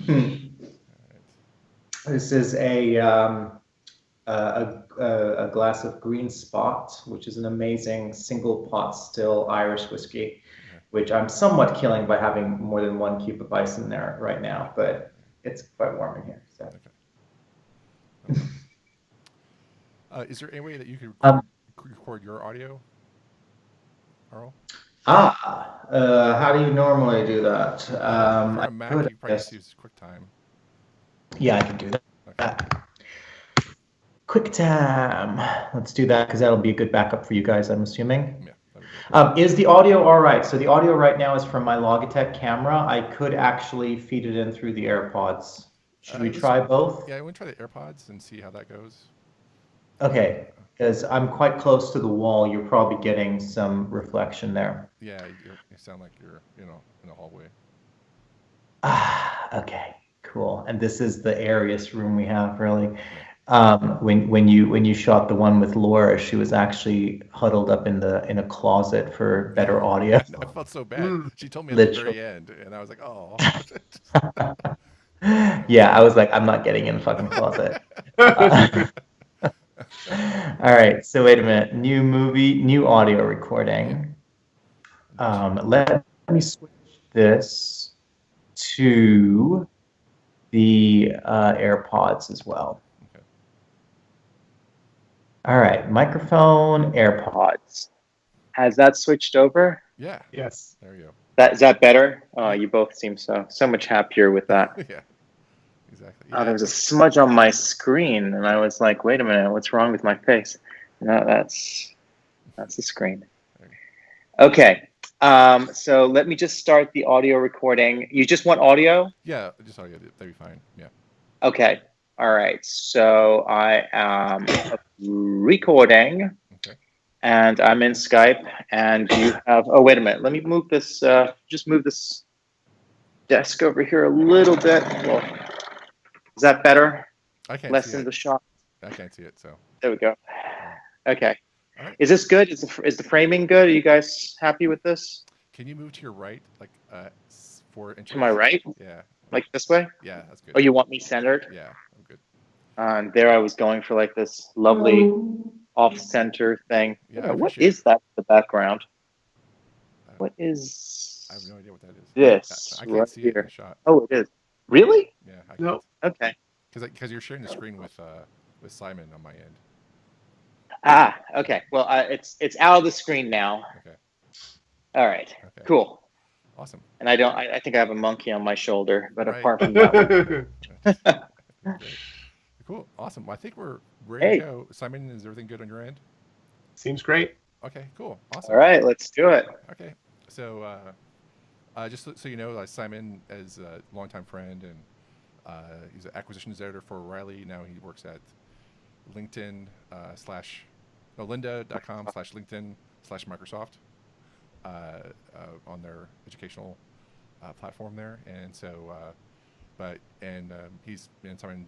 All right. This is a glass of Green Spot, which is an amazing single pot still Irish whiskey, Okay. which I'm somewhat killing by having more than one cube of ice in there right now, but it's quite warm in here. So, Okay. Okay. Is there any way that you could um, record your audio, Earl? how do you normally do that? If you're I on a Mac, could, you can I probably just guess. use QuickTime. Yeah, I can do Okay. that. QuickTime. Let's do that because that'll be a good backup for you guys, I'm assuming. Yeah, that'd be great. Is the audio all right? So the audio right now is from my Logitech camera. I could actually feed it in through the AirPods. Should we Let's. try both? Yeah, I want to try the AirPods and see how that goes. Okay, because I'm quite close to the wall. You're probably getting some reflection there. Yeah, you sound like you're, in the hallway. Ah, okay, cool. And this is the airiest room we have, really. Yeah. When you shot the one with Laura, she was actually huddled up in a closet for better audio. I know, I felt so bad. Mm. She told me at the Literally. very end, and I was like, oh. Yeah, I was like, I'm not getting in the fucking closet. Uh, all right, so wait a minute. New movie, new audio Yeah. recording. Me too. Let me switch this to the AirPods as well. Okay. All right, microphone, AirPods. Has that switched over? Yeah. Yes. There you go. That is that better? Yep. You both seem so much happier with that. Yeah. Exactly. Oh, Yeah. there was a smudge on my screen, and I was like, "Wait a minute, what's wrong with my face?" No, that's the screen. There Okay, so let me just start the audio recording. You just want audio? Yeah. Just audio. That'd be fine. Yeah. Okay. All right. So I am recording, Okay. and I'm in Skype, and you have. Oh, wait a minute. Let me move this. Just move this desk over here a little bit. Well, is that better? I can't see Lessen it. the shot. I can't see it. So. There we go. Yeah. Okay. All right. Is this good? Is the framing good? Are you guys happy with this? Can you move to your right, like 4 inches? To my right? Yeah. Like this way? Yeah. That's good. Oh, you want me centered? Yeah. I'm good. And there I was going for like this lovely off-center thing. Wait Yeah. a I minute, what appreciate. is that in the background? Uh, What I have is no idea what that is. this I can't right see it in the here? shot. Oh, it is. Really? Yeah. I can't. No. Okay. Because you're sharing the screen with Simon on my end. Ah, okay. Well, it's out of the screen now. Okay. All right. Okay. Cool. Awesome. And I don't. I think I have a monkey on my shoulder, but Right. apart from that, we're That's good. great. Cool. Awesome. Well, I think we're ready to Hey. go. Simon, is everything good on your end? Seems great. Okay. Cool. All Awesome. right. Let's do it. Okay. So, just so you know, Simon is a longtime friend, and he's an acquisitions editor for O'Reilly. Now he works at LinkedIn slash no lynda.com/LinkedIn slash Microsoft on their educational platform there. And so, he's been someone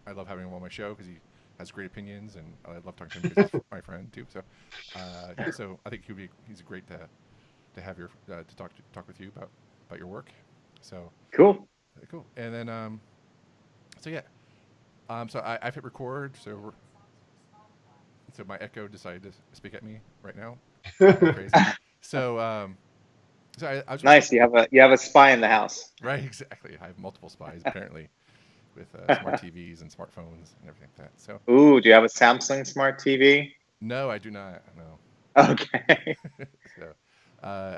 I love having him on my show because he has great opinions, and I love talking to him because he's my friend too. So, yeah, so I think he's great to have your to talk with you about your work. So Cool. cool. And then so yeah, so I've hit record. So my Echo decided to speak at me right now, like crazy. So I was Nice. You have a spy in the house. right exactly. I have multiple spies apparently with smart TVs and smartphones and everything like that. So Ooh, do you have a Samsung Smart TV? no, I do not. No. Okay. So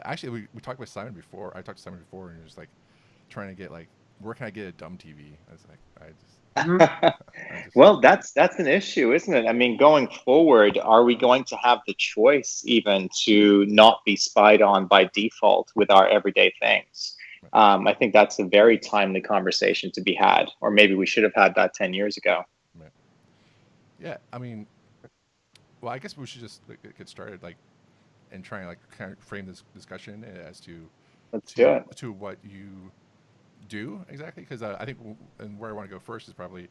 actually, we talked with Simon before. I talked to Simon before, and he was like trying to get like, where can I get a dumb TV? I was like, Mhm. I just, Well, that's an issue, isn't it? I mean, going forward, are we going to have the choice even to not be spied on by default with our everyday things? I think that's a very timely conversation to be had, or maybe we should have had that 10 years ago. right. Yeah. I mean, well, I guess we should just like, get started, like, and try and like kind of frame this discussion as Let's do it. to what you do exactly, because I think and where I want to go first is probably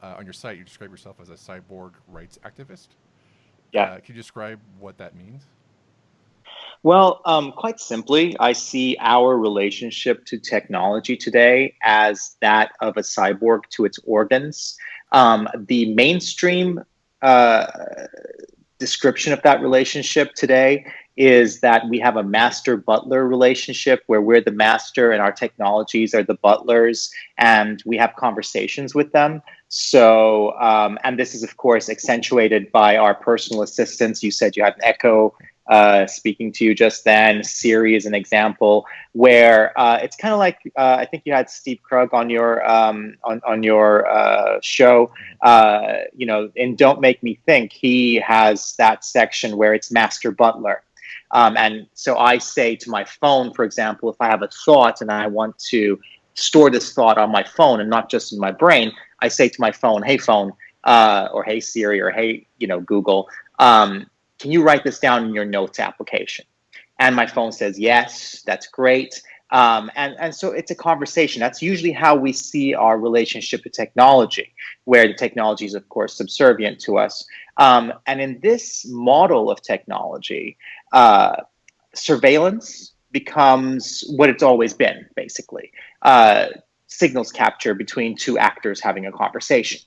on your site. You describe yourself as a cyborg rights activist. Yeah. Can you describe what that means? Well, quite simply, I see our relationship to technology today as that of a cyborg to its organs. The mainstream uh, description of that relationship today is that we have a master butler relationship where we're the master and our technologies are the butlers, and we have conversations with them. So, and this is, of course, accentuated by our personal assistants. You said you had an Echo speaking to you just then. Siri is an example where it's kind of like I think you had Steve Krug on your show. You know, in Don't Make Me Think, he has that section where it's Master Butler. And so I say to my phone, for example, if I have a thought and I want to store this thought on my phone and not just in my brain, I say to my phone, or hey Siri, or hey, you know, Google, can you write this down in your notes application? And my phone says, yes, that's great. And so it's a conversation. That's usually how we see our relationship to technology, where the technology is, of course, subservient to us. And in this model of technology, surveillance becomes what it's always been, basically. Signals capture between two actors having a conversation.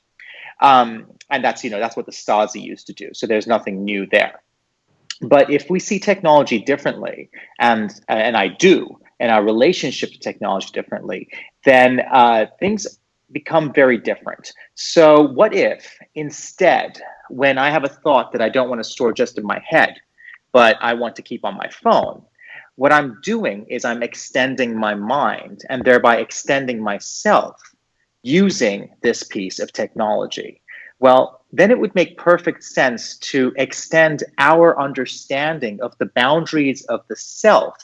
And that's, you know, that's what the Stasi used to do. So there's nothing new there. But if we see technology differently, and I do, and our relationship to technology differently, then things become very different. So what if instead, when I have a thought that I don't want to store just in my head, but I want to keep on my phone, what I'm doing is I'm extending my mind and thereby extending myself using this piece of technology? Well, then it would make perfect sense to extend our understanding of the boundaries of the self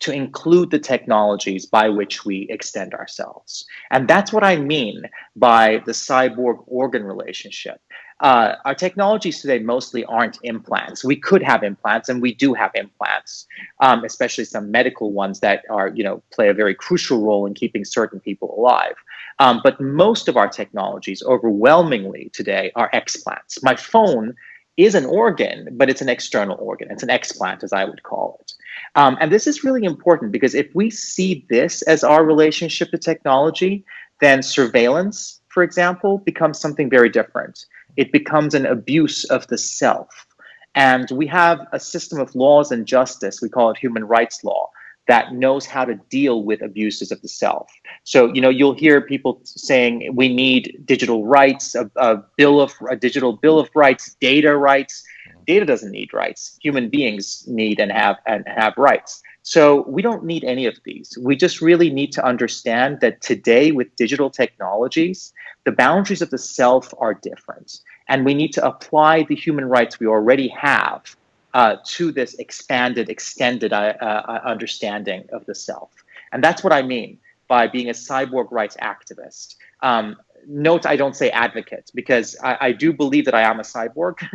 to include the technologies by which we extend ourselves. And that's what I mean by the cyborg organ relationship. Our technologies today mostly aren't implants. We could have implants, and we do have implants, especially some medical ones that are, you know, play a very crucial role in keeping certain people alive. But most of our technologies, overwhelmingly today, are explants. My phone is an organ, but it's an external organ. It's an explant, as I would call it. And this is really important because if we see this as our relationship to technology, then surveillance, for example, becomes something very different. It becomes an abuse of the self. And we have a system of laws and justice, we call it human rights law, that knows how to deal with abuses of the self. So, you know, you'll hear people saying we need digital rights, a digital bill of rights, data rights. Data doesn't need rights. Human beings need and have rights. So we don't need any of these. We just really need to understand that today with digital technologies, the boundaries of the self are different. And we need to apply the human rights we already have to this extended understanding of the self. And that's what I mean by being a cyborg rights activist. Note I don't say advocate, because I do believe that I am a cyborg,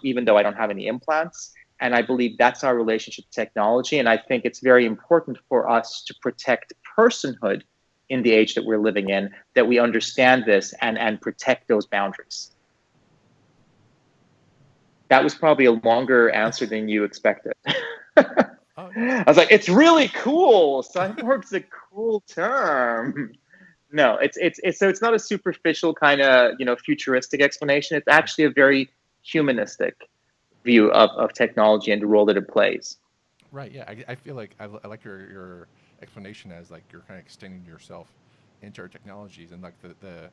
even though I don't have any implants. And I believe that's our relationship to technology. And I think it's very important for us to protect personhood in the age that we're living in, that we understand this and protect those boundaries. That was probably a longer answer than you expected. Oh, I was like, it's really cool. Cyborg's a cool term. No, it's so it's not a superficial kind of, you know, futuristic explanation. It's actually a very humanistic view of technology and the role that it plays. right. Yeah, I feel like I like your explanation as like you're kind of extending yourself into our technologies, and like the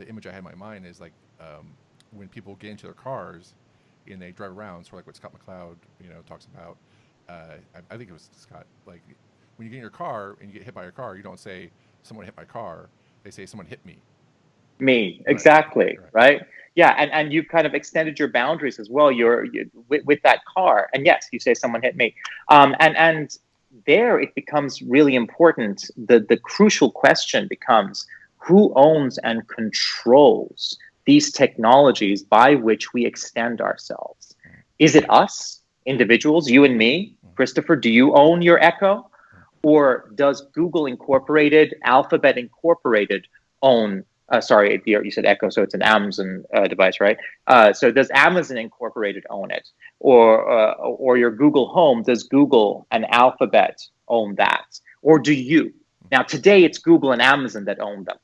image I had in my mind is like when people get into their cars and they drive around, sort of like what Scott McCloud, you know, talks about. I think it was Scott. Like when you get in your car and you get hit by your car, you don't say someone hit my car. They say someone hit me. Me, Right. exactly, right? Yeah, and you've kind of extended your boundaries as well. With that car, and yes, you say someone hit me, and there it becomes really important. The crucial question becomes who owns and controls these technologies by which we extend ourselves. Is it us, individuals, you and me? Christopher, do you own your Echo? Or does Google Incorporated, Alphabet Incorporated own sorry, you said Echo, so it's an Amazon device, right? So does Amazon Incorporated own it, or your Google Home? Does Google and Alphabet own that, or do you? Now today it's Google and Amazon that own them.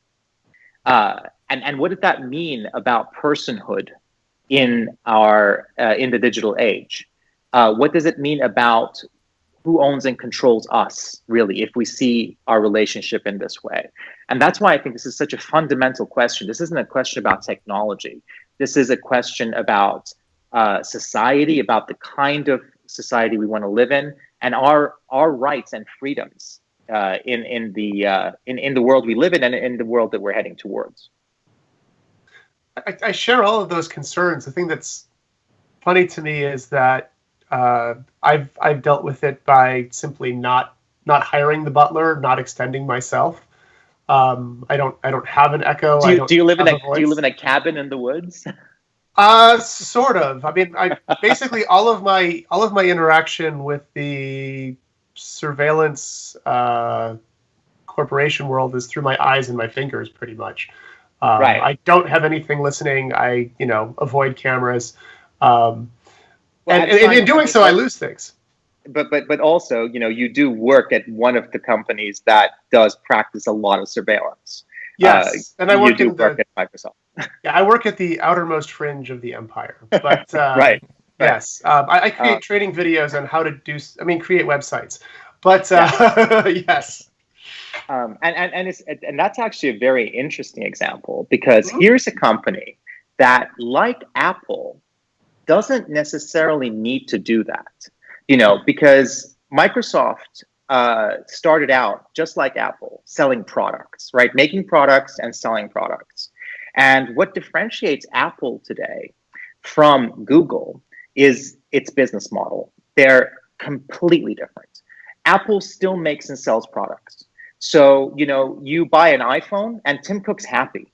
And what did that mean about personhood in the digital age? What does it mean about who owns and controls us, really, if we see our relationship in this way? And that's why I think this is such a fundamental question. This isn't a question about technology. This is a question about society, about the kind of society we want to live in, and our rights and freedoms in the world we live in and in the world that we're heading towards. I share all of those concerns. The thing that's funny to me is that I've dealt with it by simply not hiring the butler, not extending myself. I don't have an Echo. Do you live in a cabin in the woods? Sort of. I mean, basically all of my interaction with the surveillance corporation world is through my eyes and my fingers, pretty much. Right. I don't have anything listening. I avoid cameras. And in doing so, I lose things. But also, you do work at one of the companies that does practice a lot of surveillance. Yes, and I work at Microsoft. Yeah, I work at the outermost fringe of the empire. But right. Yes, I create training videos on how to create websites. But yes. And that's actually a very interesting example, because here's a company that, like Apple, doesn't necessarily need to do that, because Microsoft started out just like Apple, selling products, right? Making products and selling products. And what differentiates Apple today from Google is its business model. They're completely different. Apple still makes and sells products. So, you buy an iPhone and Tim Cook's happy.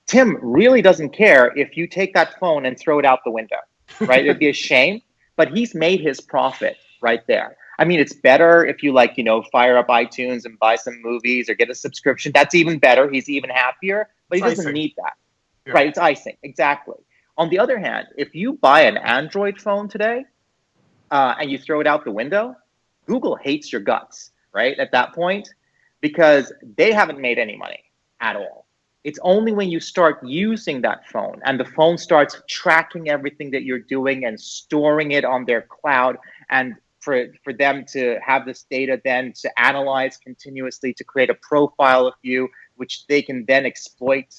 Tim really doesn't care if you take that phone and throw it out the window, right? It'd be a shame, but he's made his profit right there. I mean, it's better if you fire up iTunes and buy some movies or get a subscription. That's even better. He's even happier, but he doesn't need that, right? It's icing, exactly. On the other hand, if you buy an Android phone today and you throw it out the window, Google hates your guts, right? At that point, because they haven't made any money at all. It's only when you start using that phone and the phone starts tracking everything that you're doing and storing it on their cloud, and for them to have this data then to analyze continuously to create a profile of you, which they can then exploit,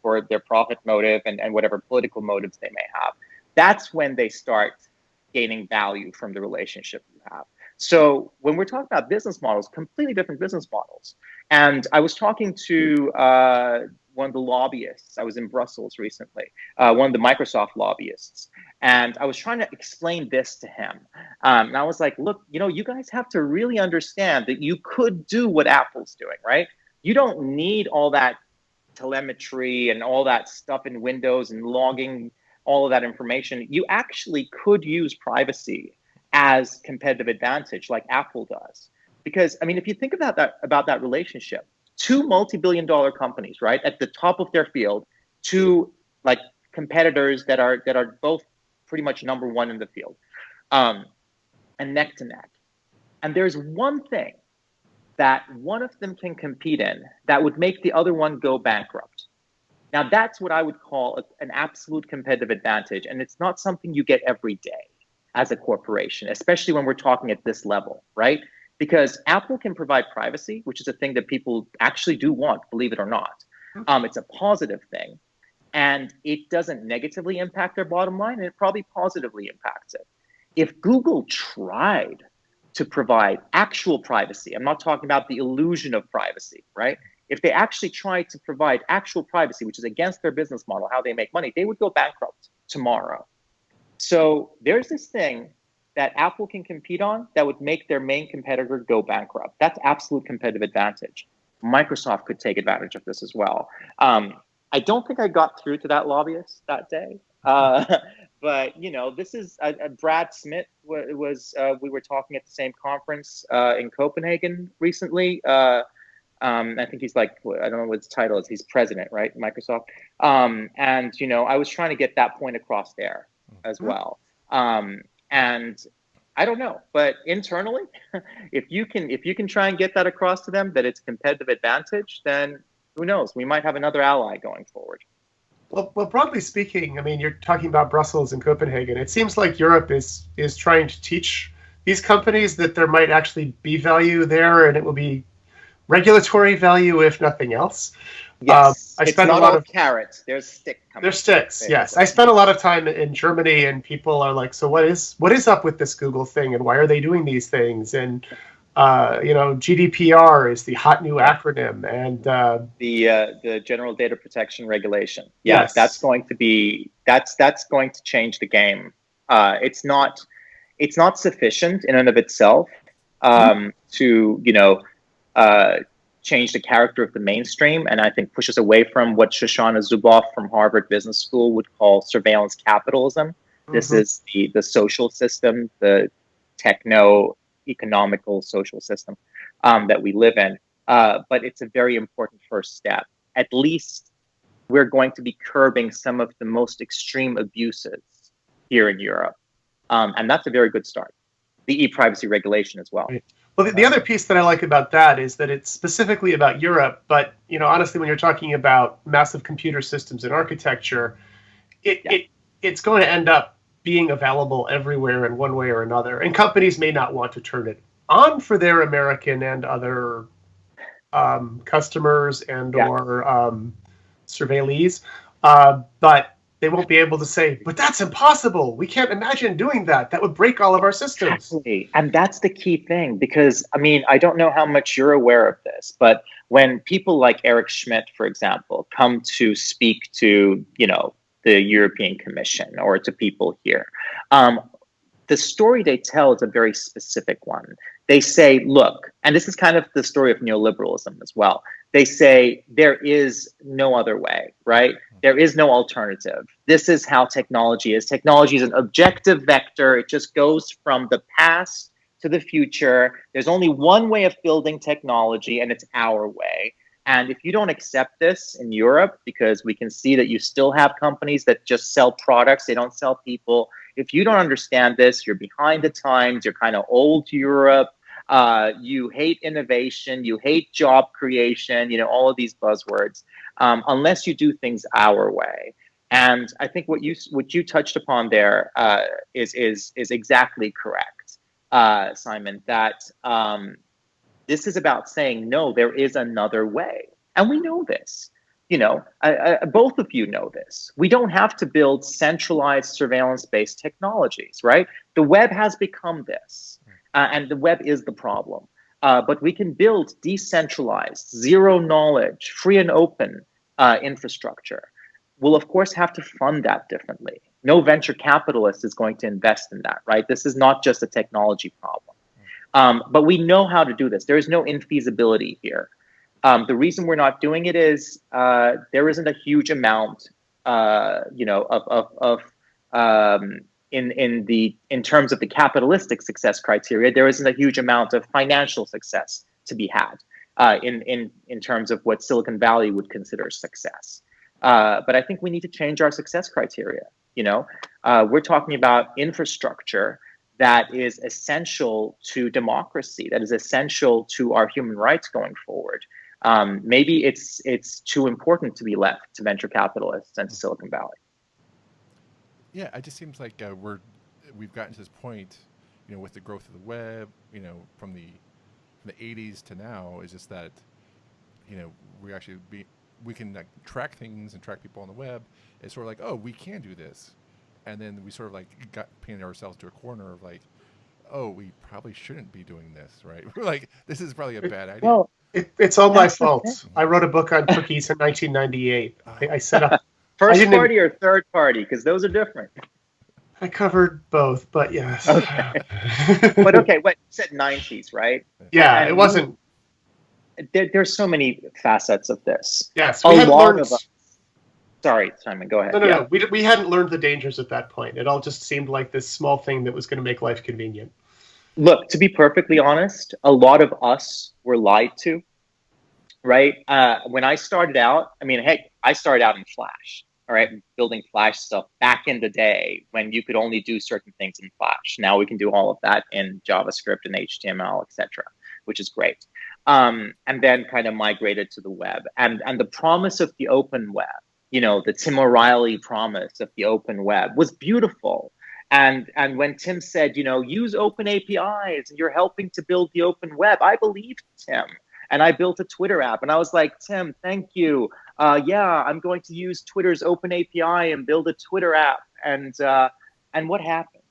for their profit motive and whatever political motives they may have. That's when they start gaining value from the relationship you have. So when we're talking about business models, completely different business models. And I was talking to one of the lobbyists. I was in Brussels recently, one of the Microsoft lobbyists. And I was trying to explain this to him. And I was like, look, you guys have to really understand that you could do what Apple's doing, right? You don't need all that telemetry and all that stuff in Windows and logging all of that information. You actually could use privacy as competitive advantage like Apple does. Because, if you think about that relationship, two multi-billion-dollar companies, right, at the top of their field, two competitors that are both pretty much number one in the field, and neck to neck. And there's one thing that one of them can compete in that would make the other one go bankrupt. Now, that's what I would call an absolute competitive advantage. And it's not something you get every day as a corporation, especially when we're talking at this level, right? Because Apple can provide privacy, which is a thing that people actually do want, believe it or not. It's a positive thing. And it doesn't negatively impact their bottom line, and it probably positively impacts it. If Google tried to provide actual privacy, I'm not talking about the illusion of privacy, right? If they actually tried to provide actual privacy, which is against their business model, how they make money, they would go bankrupt tomorrow. So there's this thing that Apple can compete on that would make their main competitor go bankrupt. That's absolute competitive advantage. Microsoft could take advantage of this as well. I don't think I got through to that lobbyist that day. But, this is Brad Smith we were talking at the same conference in Copenhagen recently. I think he's like, I don't know what his title is. He's president, right? Microsoft. And I was trying to get that point across there as well. And I don't know, but internally, if you can try and get that across to them that it's a competitive advantage, then who knows? We might have another ally going forward. Well, broadly speaking, I mean, you're talking about Brussels and Copenhagen. It seems like Europe is trying to teach these companies that there might actually be value there, and it will be regulatory value if nothing else. Yes, I it's spent not a lot all of carrots. There's stick coming. there's sticks. Yes, I spent a lot of time in Germany, and people are like, "So what is up with this Google thing, and why are they doing these things?" And GDPR is the hot new acronym, and the General Data Protection Regulation. Yeah, yes. that's going to change the game. It's not sufficient in and of itself to change the character of the mainstream, and I think pushes away from what Shoshana Zuboff from Harvard Business School would call surveillance capitalism. This is the social system, the techno-economical social system that we live in. But it's a very important first step. At least we're going to be curbing some of the most extreme abuses here in Europe. And that's a very good start. The e-privacy regulation as well. Right. Well, the other piece that I like about that is that it's specifically about Europe, but honestly, when you're talking about massive computer systems and architecture, it's going to end up being available everywhere in one way or another. And companies may not want to turn it on for their American and other customers and or surveillees, but they won't be able to say, but that's impossible. We can't imagine doing that. That would break all of our systems. Exactly. And that's the key thing, because, I mean, I don't know how much you're aware of this, but when people like Eric Schmidt, for example, come to speak to, the European Commission or to people here, the story they tell is a very specific one. They say, look, and this is kind of the story of neoliberalism as well. They say there is no other way, right? There is no alternative. This is how technology is. Technology is an objective vector. It just goes from the past to the future. There's only one way of building technology, and it's our way. And if you don't accept this in Europe, because we can see that you still have companies that just sell products, they don't sell people. If you don't understand this, you're behind the times, you're kind of old Europe, you hate innovation, you hate job creation, all of these buzzwords, unless you do things our way. And I think what you touched upon there is exactly correct, Simon, that this is about saying, no, there is another way. And we know this. Both of you know this. We don't have to build centralized surveillance-based technologies, right? The web has become this, and the web is the problem. But we can build decentralized, zero knowledge, free and open infrastructure. We'll, of course, have to fund that differently. No venture capitalist is going to invest in that, right? This is not just a technology problem. But we know how to do this. There is no infeasibility here. The reason we're not doing it is there isn't a huge amount, in terms of the capitalistic success criteria, there isn't a huge amount of financial success to be had in terms of what Silicon Valley would consider success. But I think we need to change our success criteria. We're talking about infrastructure that is essential to democracy, that is essential to our human rights going forward. Maybe it's too important to be left to venture capitalists and to Silicon Valley. Yeah, it just seems like we've gotten to this point, with the growth of the web, from the 80s to now, is just that, we can track things and track people on the web. It's sort of like, oh, we can do this, and then we sort of got painted ourselves to a corner of oh, we probably shouldn't be doing this, right? This is probably a bad idea. Well, it's all my fault. I wrote a book on cookies in 1998. I set up first party or third party, because those are different. I covered both, but yes. Okay. But okay, what you said 90s, right? Yeah, and it wasn't. There's so many facets of this. Yes, we had learned. Sorry, Simon, go ahead. No. We hadn't learned the dangers at that point. It all just seemed like this small thing that was going to make life convenient. Look, to be perfectly honest, a lot of us were lied to right? When I started out, I mean, heck, I started out in Flash, all right, building Flash stuff back in the day when you could only do certain things in Flash. Now we can do all of that in JavaScript and HTML, etc., which is great. And then kind of migrated to the web. And the promise of the open web, the Tim O'Reilly promise of the open web was beautiful. And when Tim said, use open APIs and you're helping to build the open web, I believed Tim. And I built a Twitter app. And I was like, Tim, thank you. Yeah, I'm going to use Twitter's open API and build a Twitter app. And what happened?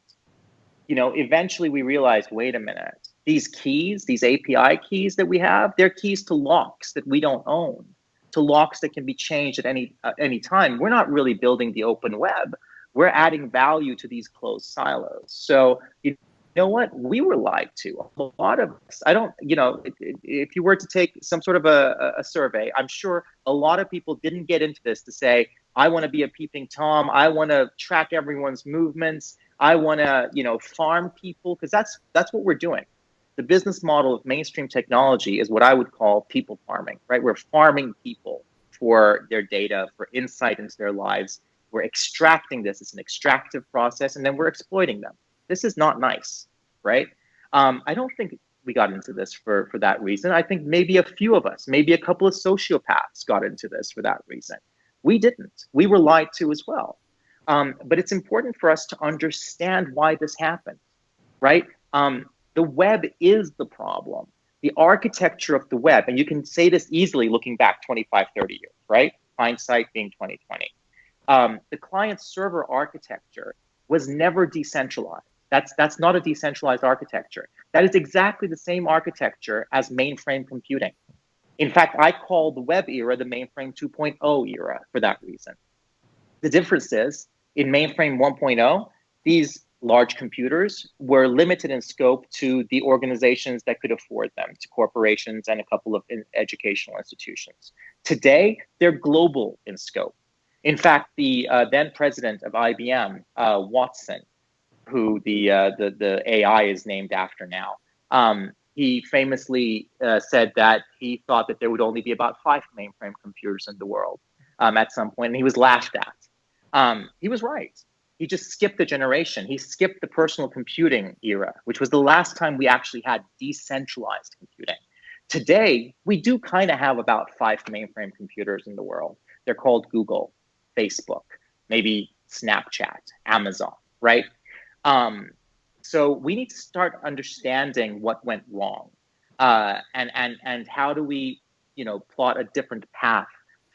Eventually we realized, wait a minute, these keys, these API keys that we have, they're keys to locks that we don't own, to locks that can be changed at any time. We're not really building the open web. We're adding value to these closed silos. So you know what? We were lied to. A lot of us. I don't, if you were to take some sort of a survey, I'm sure a lot of people didn't get into this to say, I want to be a peeping Tom. I want to track everyone's movements. I want to, farm people, because that's what we're doing. The business model of mainstream technology is what I would call people farming, right? We're farming people for their data, for insight into their lives. We're extracting this. It's an extractive process, and then we're exploiting them. This is not nice, right? I don't think we got into this for that reason. I think maybe a few of us, maybe a couple of sociopaths got into this for that reason. We didn't. We were lied to as well. But it's important for us to understand why this happened, right? The web is the problem. The architecture of the web, and you can say this easily looking back 25, 30 years, right? Hindsight being 2020. The client-server architecture was never decentralized. That's not a decentralized architecture. That is exactly the same architecture as mainframe computing. In fact, I call the web era the mainframe 2.0 era for that reason. The difference is, in mainframe 1.0, these large computers were limited in scope to the organizations that could afford them, to corporations and a couple of educational institutions. Today, they're global in scope. In fact, the then president of IBM, Watson, who the AI is named after now, he famously said that he thought that there would only be about 5 mainframe computers in the world at some point, and he was laughed at. He was right. He just skipped a generation. He skipped the personal computing era, which was the last time we actually had decentralized computing. Today, we do kind of have about 5 mainframe computers in the world. They're called Google, Facebook, maybe Snapchat, Amazon, right? So we need to start understanding what went wrong, and how do we, plot a different path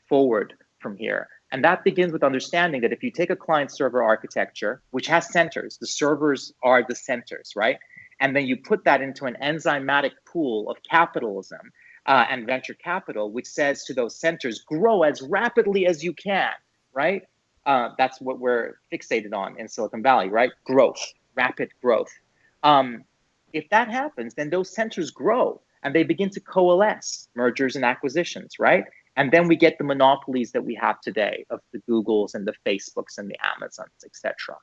forward from here. And that begins with understanding that if you take a client-server architecture, which has centers, the servers are the centers, right? And then you put that into an enzymatic pool of capitalism and venture capital, which says to those centers, grow as rapidly as you can, right? That's what we're fixated on in Silicon Valley, right? Growth, rapid growth. If that happens, then those centers grow and they begin to coalesce, mergers and acquisitions, right? And then we get the monopolies that we have today of the Googles and the Facebooks and the Amazons, etc.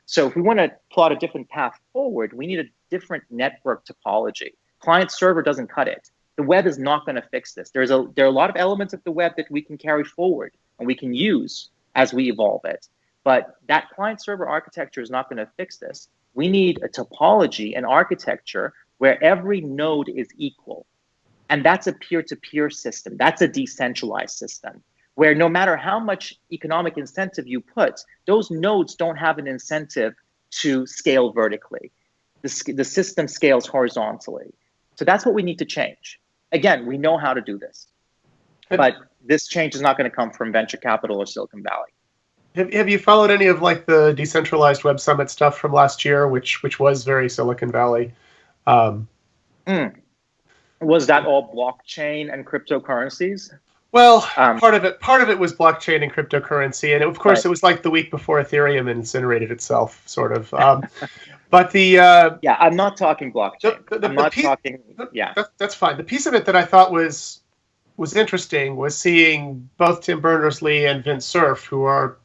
So if we want to plot a different path forward, we need a different network topology. Client server doesn't cut it. The web is not going to fix this. There are a lot of elements of the web that we can carry forward and we can use as we evolve it. But that client server architecture is not going to fix this. We need a topology, an architecture where every node is equal. And that's a peer-to-peer system. That's a decentralized system where no matter how much economic incentive you put, those nodes don't have an incentive to scale vertically. The system scales horizontally. So that's what we need to change. Again, we know how to do this, but this change is not going to come from venture capital or Silicon Valley. Have you followed any of like the decentralized web summit stuff from last year, which was very Silicon Valley? Was that all blockchain and cryptocurrencies? Well, part of it was blockchain and cryptocurrency, and of course, right. It was like the week before Ethereum incinerated itself, sort of. But the I'm not talking blockchain. That's fine. The piece of it that I thought was interesting was seeing both Tim Berners-Lee and Vint Cerf, who are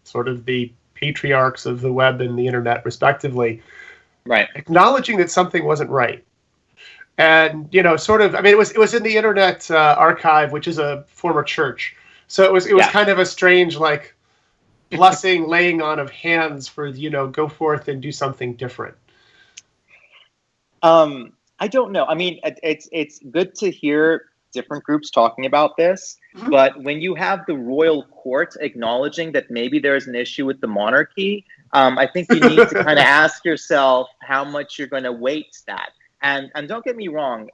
sort of the patriarchs of the web and the internet, respectively, right, acknowledging that something wasn't right. and sort of. I mean, it was in the Internet Archive, which is a former church. So it was Yeah. kind of a strange like blessing, laying on of hands for go forth and do something different. I don't know. I mean, it's good to hear different groups talking about this, Mhm. but when you have the royal court acknowledging that maybe there's an issue with the monarchy, I think you need to kind of ask yourself how much you're going to weight that. And don't get me wrong,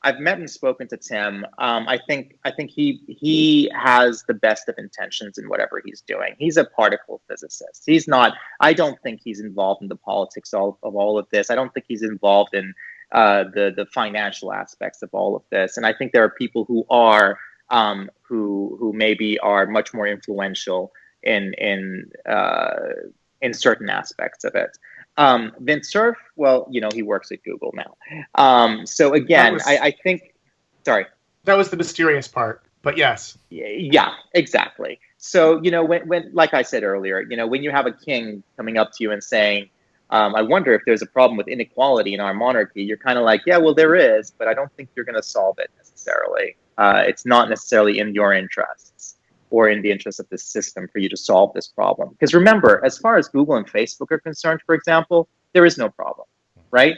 I've met and spoken to Tim. I think he has the best of intentions in whatever he's doing. He's a particle physicist. He's not. I don't think he's involved in the politics of all of this. I don't think he's involved in the financial aspects of all of this. And I think there are people who are who maybe are much more influential in certain aspects of it. Vint Cerf, well, he works at Google now. So again, I think, sorry. That was the mysterious part, but yes. Yeah, exactly. So, when like I said earlier, when you have a king coming up to you and saying, I wonder if there's a problem with inequality in our monarchy, you're kind of like, yeah, well, there is, but I don't think you're going to solve it necessarily. It's not necessarily in your interests or in the interest of the system for you to solve this problem. Because remember, as far as Google and Facebook are concerned, for example, there is no problem, right?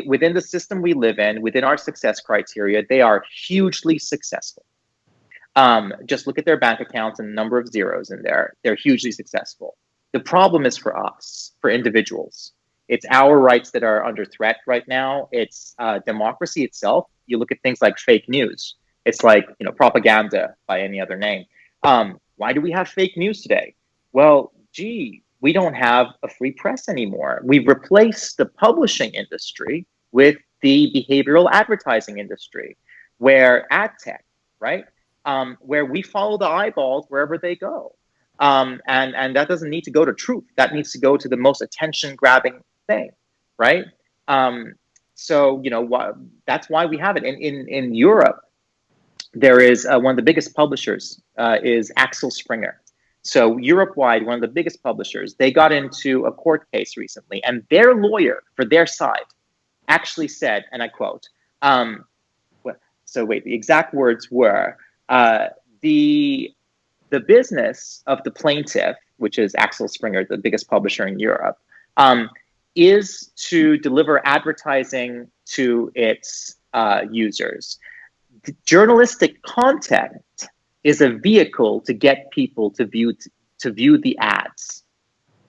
Within the system we live in, within our success criteria, they are hugely successful. Just look at their bank accounts and the number of zeros in there. They're hugely successful. The problem is for us, for individuals. It's our rights that are under threat right now. It's democracy itself. You look at things like fake news. It's like propaganda by any other name. Why do we have fake news today? Well, we don't have a free press anymore. We've replaced the publishing industry with the behavioral advertising industry, where ad tech, right? Where we follow the eyeballs wherever they go. And that doesn't need to go to truth. That needs to go to the most attention-grabbing thing, right? So that's why we have it. In Europe, there is one of the biggest publishers is Axel Springer. So Europe-wide, one of the biggest publishers, they got into a court case recently, and their lawyer for their side actually said, and I quote, the exact words were, the business of the plaintiff, which is Axel Springer, the biggest publisher in Europe, is to deliver advertising to its users. The journalistic content is a vehicle to get people to view the ads.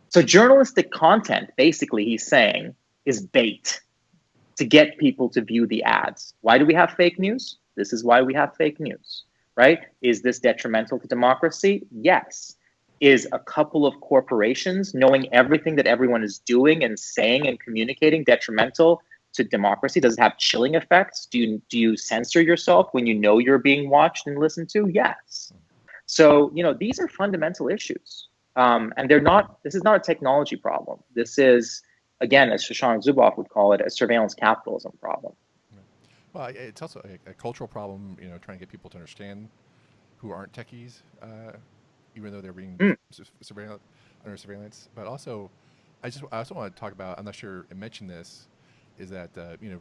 So journalistic content, basically, he's saying, is bait to get people to view the ads. Why do we have fake news? This is why we have fake news, right? Is this detrimental to democracy? Yes. Is a couple of corporations knowing everything that everyone is doing and saying and communicating detrimental to democracy? Does it have chilling effects? Do you censor yourself when you know you're being watched and listened to? Yes. So, these are fundamental issues. And this is not a technology problem. This is, again, as Shashank Zuboff would call it, a surveillance capitalism problem. Well, it's also a cultural problem, trying to get people to understand who aren't techies, even though they're being under surveillance. But also, I also want to talk about, I'm not sure I mentioned this, is that,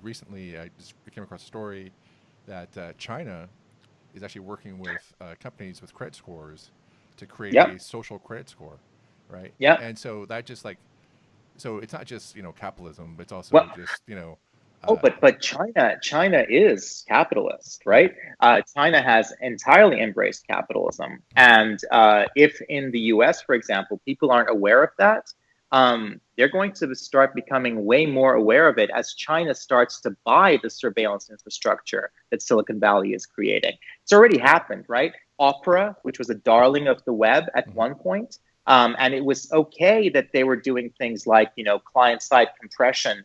recently I just came across a story that China is actually working with companies with credit scores to create a social credit score, right? Yeah. And so that just so it's not just, capitalism, but it's also just, but China is capitalist, right? China has entirely embraced capitalism. And if in the US, for example, people aren't aware of that, they're going to start becoming way more aware of it as China starts to buy the surveillance infrastructure that Silicon Valley is creating. It's already happened, right? Opera, which was a darling of the web at one point, and it was okay that they were doing things like, client-side compression,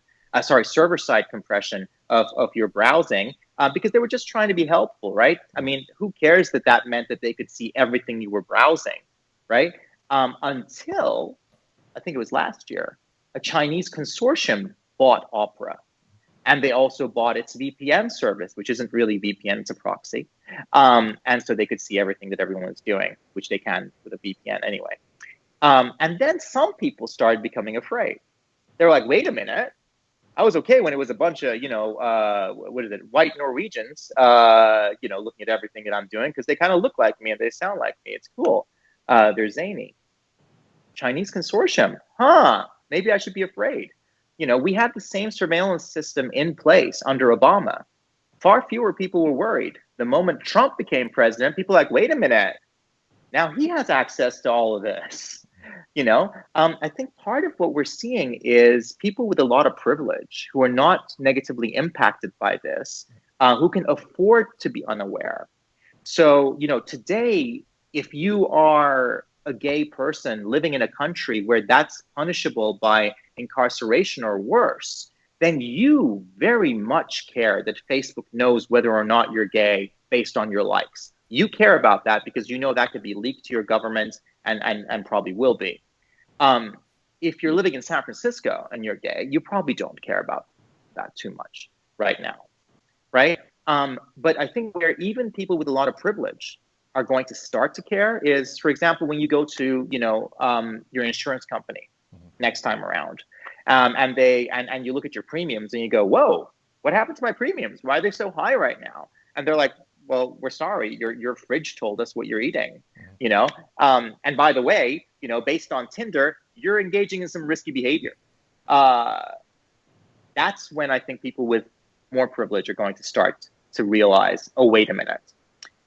server-side compression of your browsing, because they were just trying to be helpful, right? I mean, who cares that meant that they could see everything you were browsing, right? Until, I think it was last year, a Chinese consortium bought Opera. And they also bought its VPN service, which isn't really VPN, it's a proxy. And so they could see everything that everyone was doing, which they can with a VPN anyway. And then some people started becoming afraid. They're like, wait a minute, I was okay when it was a bunch of, what is it, white Norwegians, looking at everything that I'm doing because they kind of look like me and they sound like me. It's cool. They're zany. Chinese consortium, maybe I should be afraid. We had the same surveillance system in place under Obama. Far fewer people were worried. The moment Trump became president, people were like, wait a minute, now he has access to all of this. I think part of what we're seeing is people with a lot of privilege who are not negatively impacted by this, who can afford to be unaware. So, today, if you are a gay person living in a country where that's punishable by incarceration or worse, then you very much care that Facebook knows whether or not you're gay based on your likes. You care about that because you know that could be leaked to your government and probably will be. If you're living in San Francisco and you're gay, you probably don't care about that too much right now, right? But I think where even people with a lot of privilege are going to start to care is, for example, when you go to your insurance company next time around, and you look at your premiums and you go, whoa, what happened to my premiums? Why are they so high right now? And they're like, well, we're sorry, your fridge told us what you're eating, and by the way, based on Tinder, you're engaging in some risky behavior. That's when I think people with more privilege are going to start to realize, oh, wait a minute.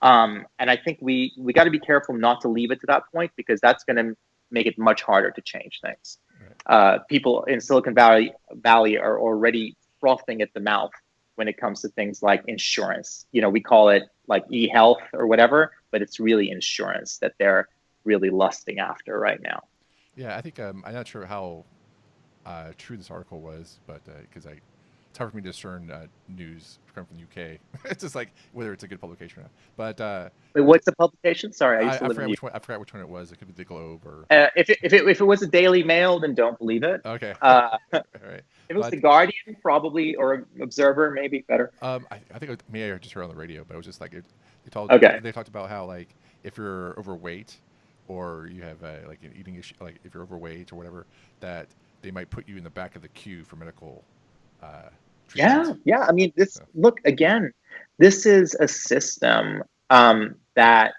And I think we got to be careful not to leave it to that point, because that's going to make it much harder to change things. Right. People in Silicon Valley are already frothing at the mouth when it comes to things like insurance. We call it like e-health or whatever, but it's really insurance that they're really lusting after right now. Yeah, I think I'm not sure how true this article was, but because it's hard for me to discern news coming from the UK. It's just like whether it's a good publication or not. But wait, what's the publication? Sorry, I forgot which one. I forgot which one it was. It could be the Globe or. If it was a Daily Mail, then don't believe it. Okay. All right. If it was the Guardian, probably, or Observer, maybe better. I think it maybe I just heard on the radio, but it was just like they talked about how, like, if you're overweight or you have like an eating issue, like if you're overweight or whatever, that they might put you in the back of the queue for medical treatment. Yeah. I mean, look, again, this is a system that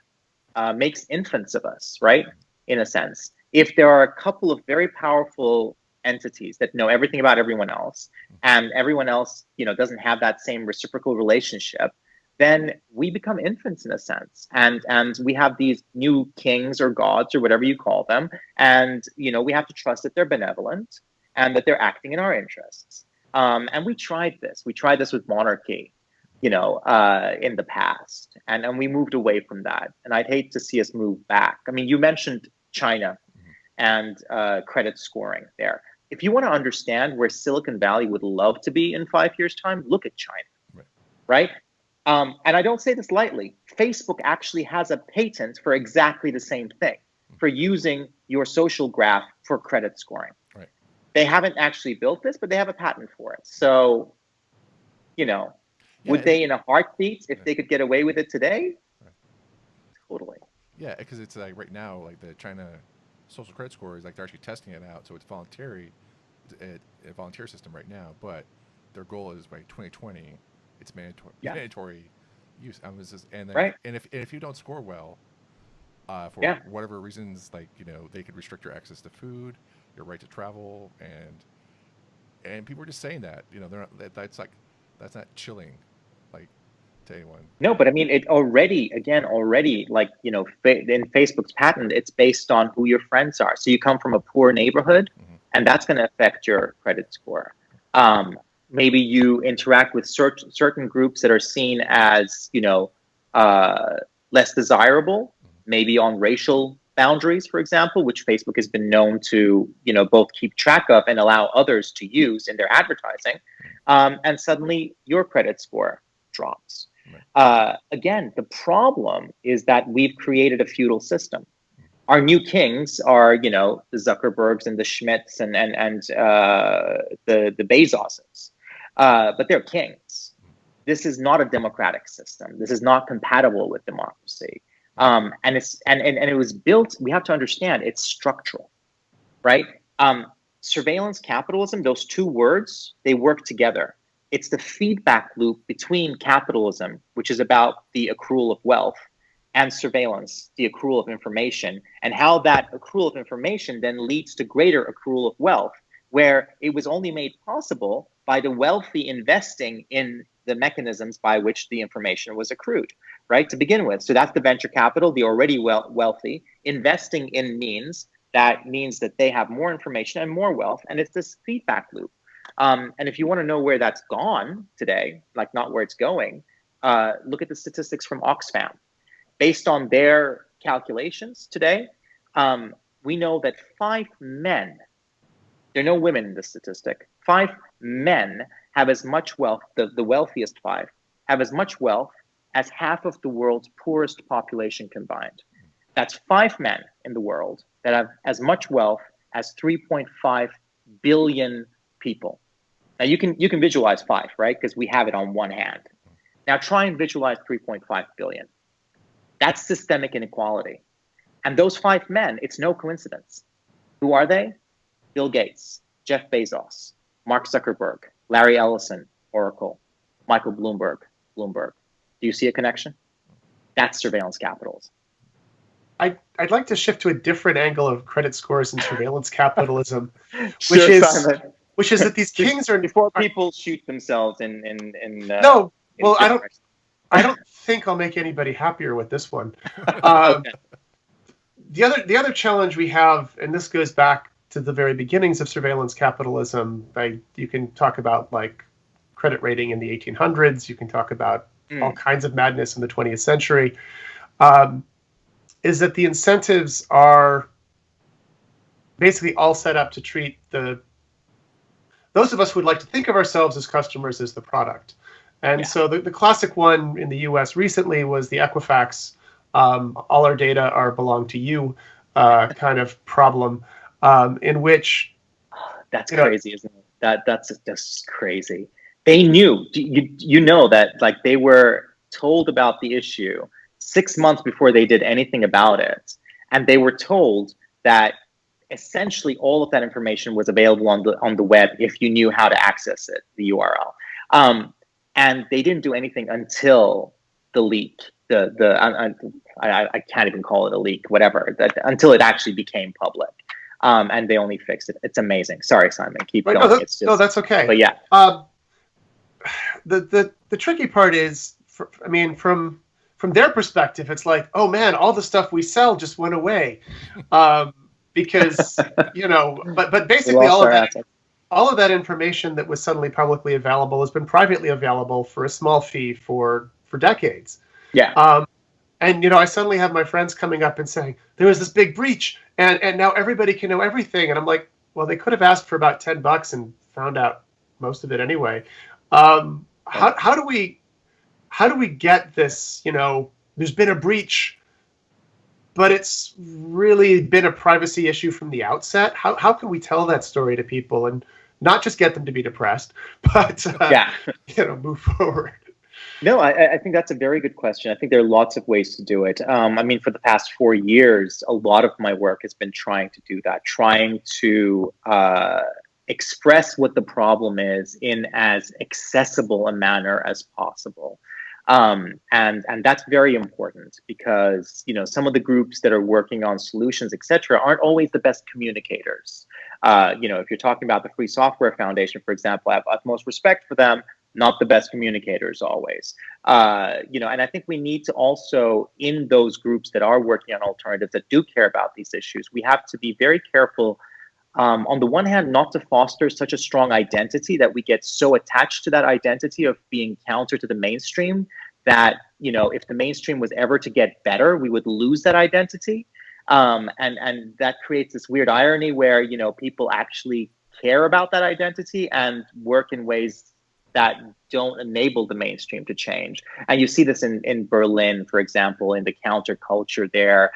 makes infants of us, right? In a sense, if there are a couple of very powerful entities that know everything about everyone else, and everyone else, doesn't have that same reciprocal relationship, then we become infants in a sense, and we have these new kings or gods or whatever you call them, and we have to trust that they're benevolent and that they're acting in our interests. And we tried this with monarchy, in the past, and we moved away from that, and I'd hate to see us move back. I mean, you mentioned China and credit scoring there. If you want to understand where Silicon Valley would love to be in 5 years' time, look at China, right? And I don't say this lightly. Facebook actually has a patent for exactly the same thing, for using your social graph for credit scoring. Right. They haven't actually built this, but they have a patent for it. So, would they in a heartbeat, if they could get away with it today? Right. Totally. Yeah, because it's like right now, like the China social credit score is like they're actually testing it out, so it's voluntary, a volunteer system right now. But their goal is by 2020, it's mandatory use. And if you don't score well, for whatever reasons, like they could restrict your access to food, your right to travel, and people are just saying that they're not. That's not chilling, like, to anyone. No, but I mean, it already, like, in Facebook's patent, it's based on who your friends are. So you come from a poor neighborhood, and that's going to affect your credit score. Maybe you interact with certain groups that are seen as, less desirable, maybe on racial boundaries, for example, which Facebook has been known to, both keep track of and allow others to use in their advertising. And suddenly your credit score drops. Again, the problem is that we've created a feudal system. Our new kings are, the Zuckerbergs and the Schmidts and the Bezoses, but they're kings. This is not a democratic system. This is not compatible with democracy. And it was built. We have to understand it's structural, right? surveillance capitalism, those two words, they work together. It's the feedback loop between capitalism, which is about the accrual of wealth, and surveillance, the accrual of information, and how that accrual of information then leads to greater accrual of wealth, where it was only made possible by the wealthy investing in the mechanisms by which the information was accrued, right, to begin with. So that's the venture capital, the already wealthy, investing in means that they have more information and more wealth, and it's this feedback loop. And if you want to know where that's gone today, like not where it's going, look at the statistics from Oxfam. Based on their calculations today, we know that 5 men, there are no women in this statistic, 5 men have as much wealth, the wealthiest 5, have as much wealth as half of the world's poorest population combined. That's 5 men in the world that have as much wealth as 3.5 billion people. Now you can visualize 5, right? Because we have it on one hand. Now try and visualize 3.5 billion. That's systemic inequality. And those 5 men, it's no coincidence. Who are they? Bill Gates, Jeff Bezos, Mark Zuckerberg, Larry Ellison, Oracle, Michael Bloomberg. Do you see a connection? That's surveillance capitalism. I'd like to shift to a different angle of credit scores and surveillance capitalism, Sure, which is that these kings are before people shoot themselves in no. Well, in I don't think I'll make anybody happier with this one. Okay. The other challenge we have, and this goes back to the very beginnings of surveillance capitalism. You can talk about like credit rating in the 1800s. You can talk about all kinds of madness in the 20th century. Is that the incentives are basically all set up to treat those of us who would like to think of ourselves as customers as the product. And so the classic one in the US recently was the Equifax, all our data belong to you kind of problem, in which... That's crazy, isn't it? That's just crazy. They knew, you know that like they were told about the issue 6 months before they did anything about it. And they were told that essentially all of that information was available on the web if you knew how to access it, the URL. And they didn't do anything until the leak. I can't even call it a leak, whatever, until it actually became public. And they only fixed it. It's amazing. Sorry, Simon, keep going. No, that's okay. But yeah. The tricky part is, from their perspective, it's like, oh man, all the stuff we sell just went away. Because, but basically all of that information that was suddenly publicly available has been privately available for a small fee for decades. Yeah. And, I suddenly have my friends coming up and saying, there was this big breach and now everybody can know everything. And I'm like, well, they could have asked for about $10 and found out most of it anyway. How do we get this, there's been a breach, but it's really been a privacy issue from the outset? How can we tell that story to people and not just get them to be depressed, but move forward? No, I think that's a very good question. I think there are lots of ways to do it. For the past 4 years, a lot of my work has been trying to do that, trying to express what the problem is in as accessible a manner as possible. And that's very important because, some of the groups that are working on solutions, et cetera, aren't always the best communicators. If you're talking about the Free Software Foundation, for example, I have utmost respect for them, not the best communicators always. And I think we need to also, in those groups that are working on alternatives that do care about these issues, we have to be very careful, on the one hand, not to foster such a strong identity that we get so attached to that identity of being counter to the mainstream that, if the mainstream was ever to get better, we would lose that identity. And that creates this weird irony where, people actually care about that identity and work in ways that don't enable the mainstream to change. And you see this in Berlin, for example, in the counterculture there.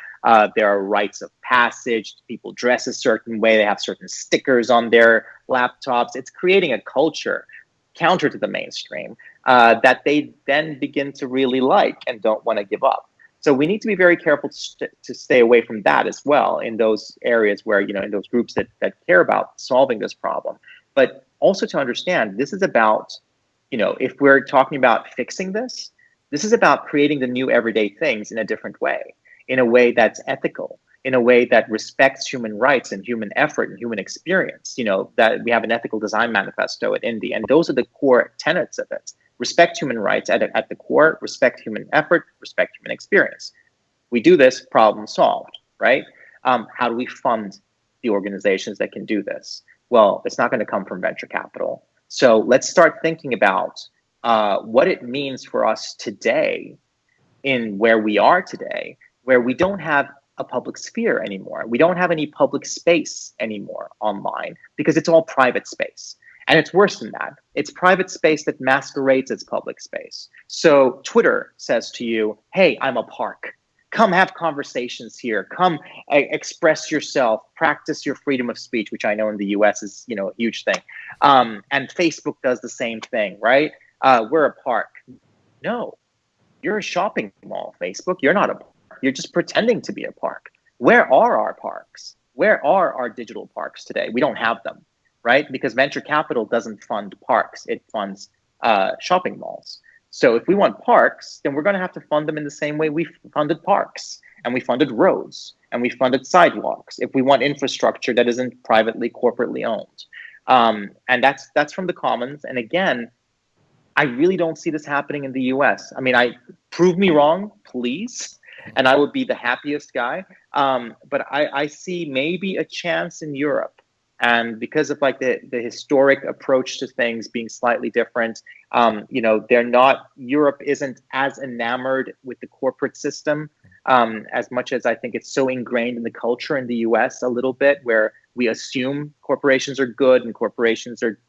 There are rites of passage. People dress a certain way. They have certain stickers on their laptops. It's creating a culture counter to the mainstream that they then begin to really like and don't want to give up. So we need to be very careful to stay away from that as well in those areas where, in those groups that care about solving this problem. But also to understand, this is about, if we're talking about fixing this, this is about creating the new everyday things in a different way, in a way that's ethical, in a way that respects human rights and human effort and human experience. That we have an ethical design manifesto at Indie, and those are the core tenets of it. Respect human rights at the core, respect human effort, respect human experience. We do this, problem solved, right? How do we fund the organizations that can do this? Well, it's not going to come from venture capital. So let's start thinking about what it means for us today in where we are today, where we don't have a public sphere anymore. We don't have any public space anymore online because it's all private space. And it's worse than that. It's private space that masquerades as public space. So Twitter says to you, hey, I'm a park. Come have conversations here. Come express yourself. Practice your freedom of speech, which I know in the US is, a huge thing. And Facebook does the same thing, right? We're a park. No, you're a shopping mall, Facebook. You're not a park. You're just pretending to be a park. Where are our parks? Where are our digital parks today? We don't have them. Right? Because venture capital doesn't fund parks, it funds shopping malls. So if we want parks, then we're going to have to fund them in the same way we funded parks, and we funded roads, and we funded sidewalks. If we want infrastructure that isn't privately, corporately owned, and that's from the commons. And again, I really don't see this happening in the U.S. I mean, prove me wrong, please, and I would be the happiest guy. But I see maybe a chance in Europe. And because of the historic approach to things being slightly different, Europe isn't as enamored with the corporate system as much as I think it's so ingrained in the culture in the US a little bit, where we assume corporations are good and corporations are,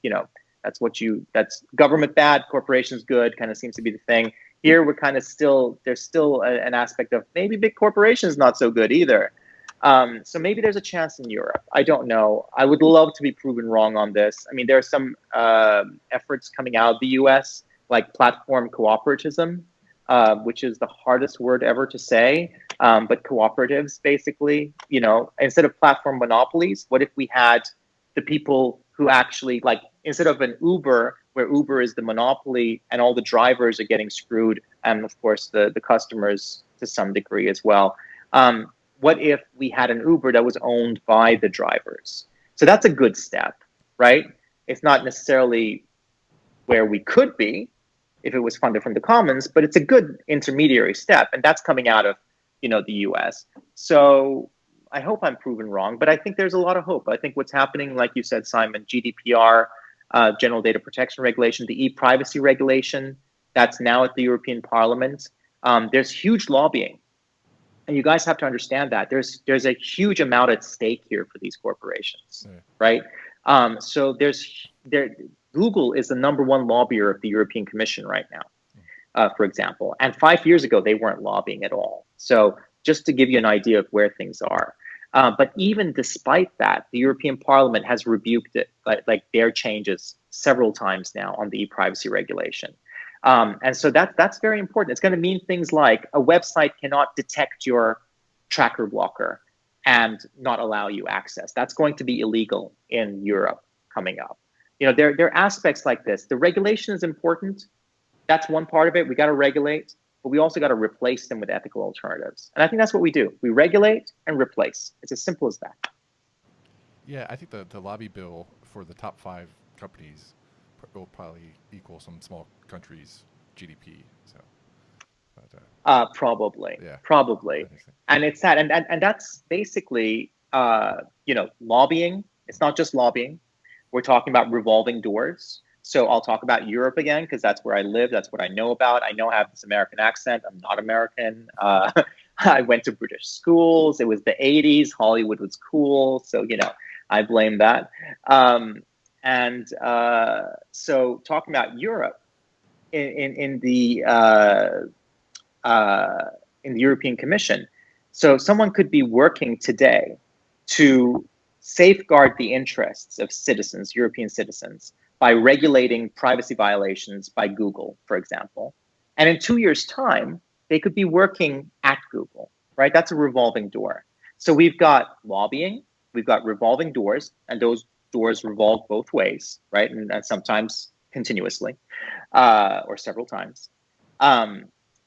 that's government bad, corporations good, kind of seems to be the thing. Here we're kind of there's still an aspect of maybe big corporations not so good either. So maybe there's a chance in Europe. I don't know. I would love to be proven wrong on this. I mean, there are some efforts coming out of the US, like platform cooperatism, which is the hardest word ever to say. But cooperatives, basically, instead of platform monopolies, what if we had the people who actually, instead of an Uber, where Uber is the monopoly and all the drivers are getting screwed, and of course the customers to some degree as well. What if we had an Uber that was owned by the drivers? So that's a good step, right? It's not necessarily where we could be if it was funded from the commons, but it's a good intermediary step, and that's coming out of, the US. So I hope I'm proven wrong, but I think there's a lot of hope. I think what's happening, like you said, Simon, GDPR, General Data Protection Regulation, the e-privacy regulation, that's now at the European Parliament. There's huge lobbying. And you guys have to understand that there's a huge amount at stake here for these corporations, right? So Google is the #1 lobbyer of the European Commission right now, for example. And 5 years ago, they weren't lobbying at all. So just to give you an idea of where things are. But even despite that, the European Parliament has rebuked it, like their changes several times now on the e-privacy regulation. And so that's very important. It's going to mean things like a website cannot detect your tracker blocker and not allow you access. That's going to be illegal in Europe coming up. There are aspects like this. The regulation is important. That's one part of it. We got to regulate, but we also got to replace them with ethical alternatives. And I think that's what we do. We regulate and replace. It's as simple as that. Yeah, I think the lobby bill for the top 5 companies will probably equal some small countries' GDP. So, probably, yeah, probably, and it's that, and that's basically, lobbying. It's not just lobbying. We're talking about revolving doors. So I'll talk about Europe again because that's where I live. That's what I know about. I know I have this American accent. I'm not American. I went to British schools. It was the 80s. Hollywood was cool. So, I blame that. So talking about Europe in the European Commission, so someone could be working today to safeguard the interests of citizens, European citizens, by regulating privacy violations by Google, for example. And in 2 years' time, they could be working at right? That's a revolving door. So we've got lobbying, we've got revolving doors, and those doors revolve both ways, right? And sometimes continuously, or several times.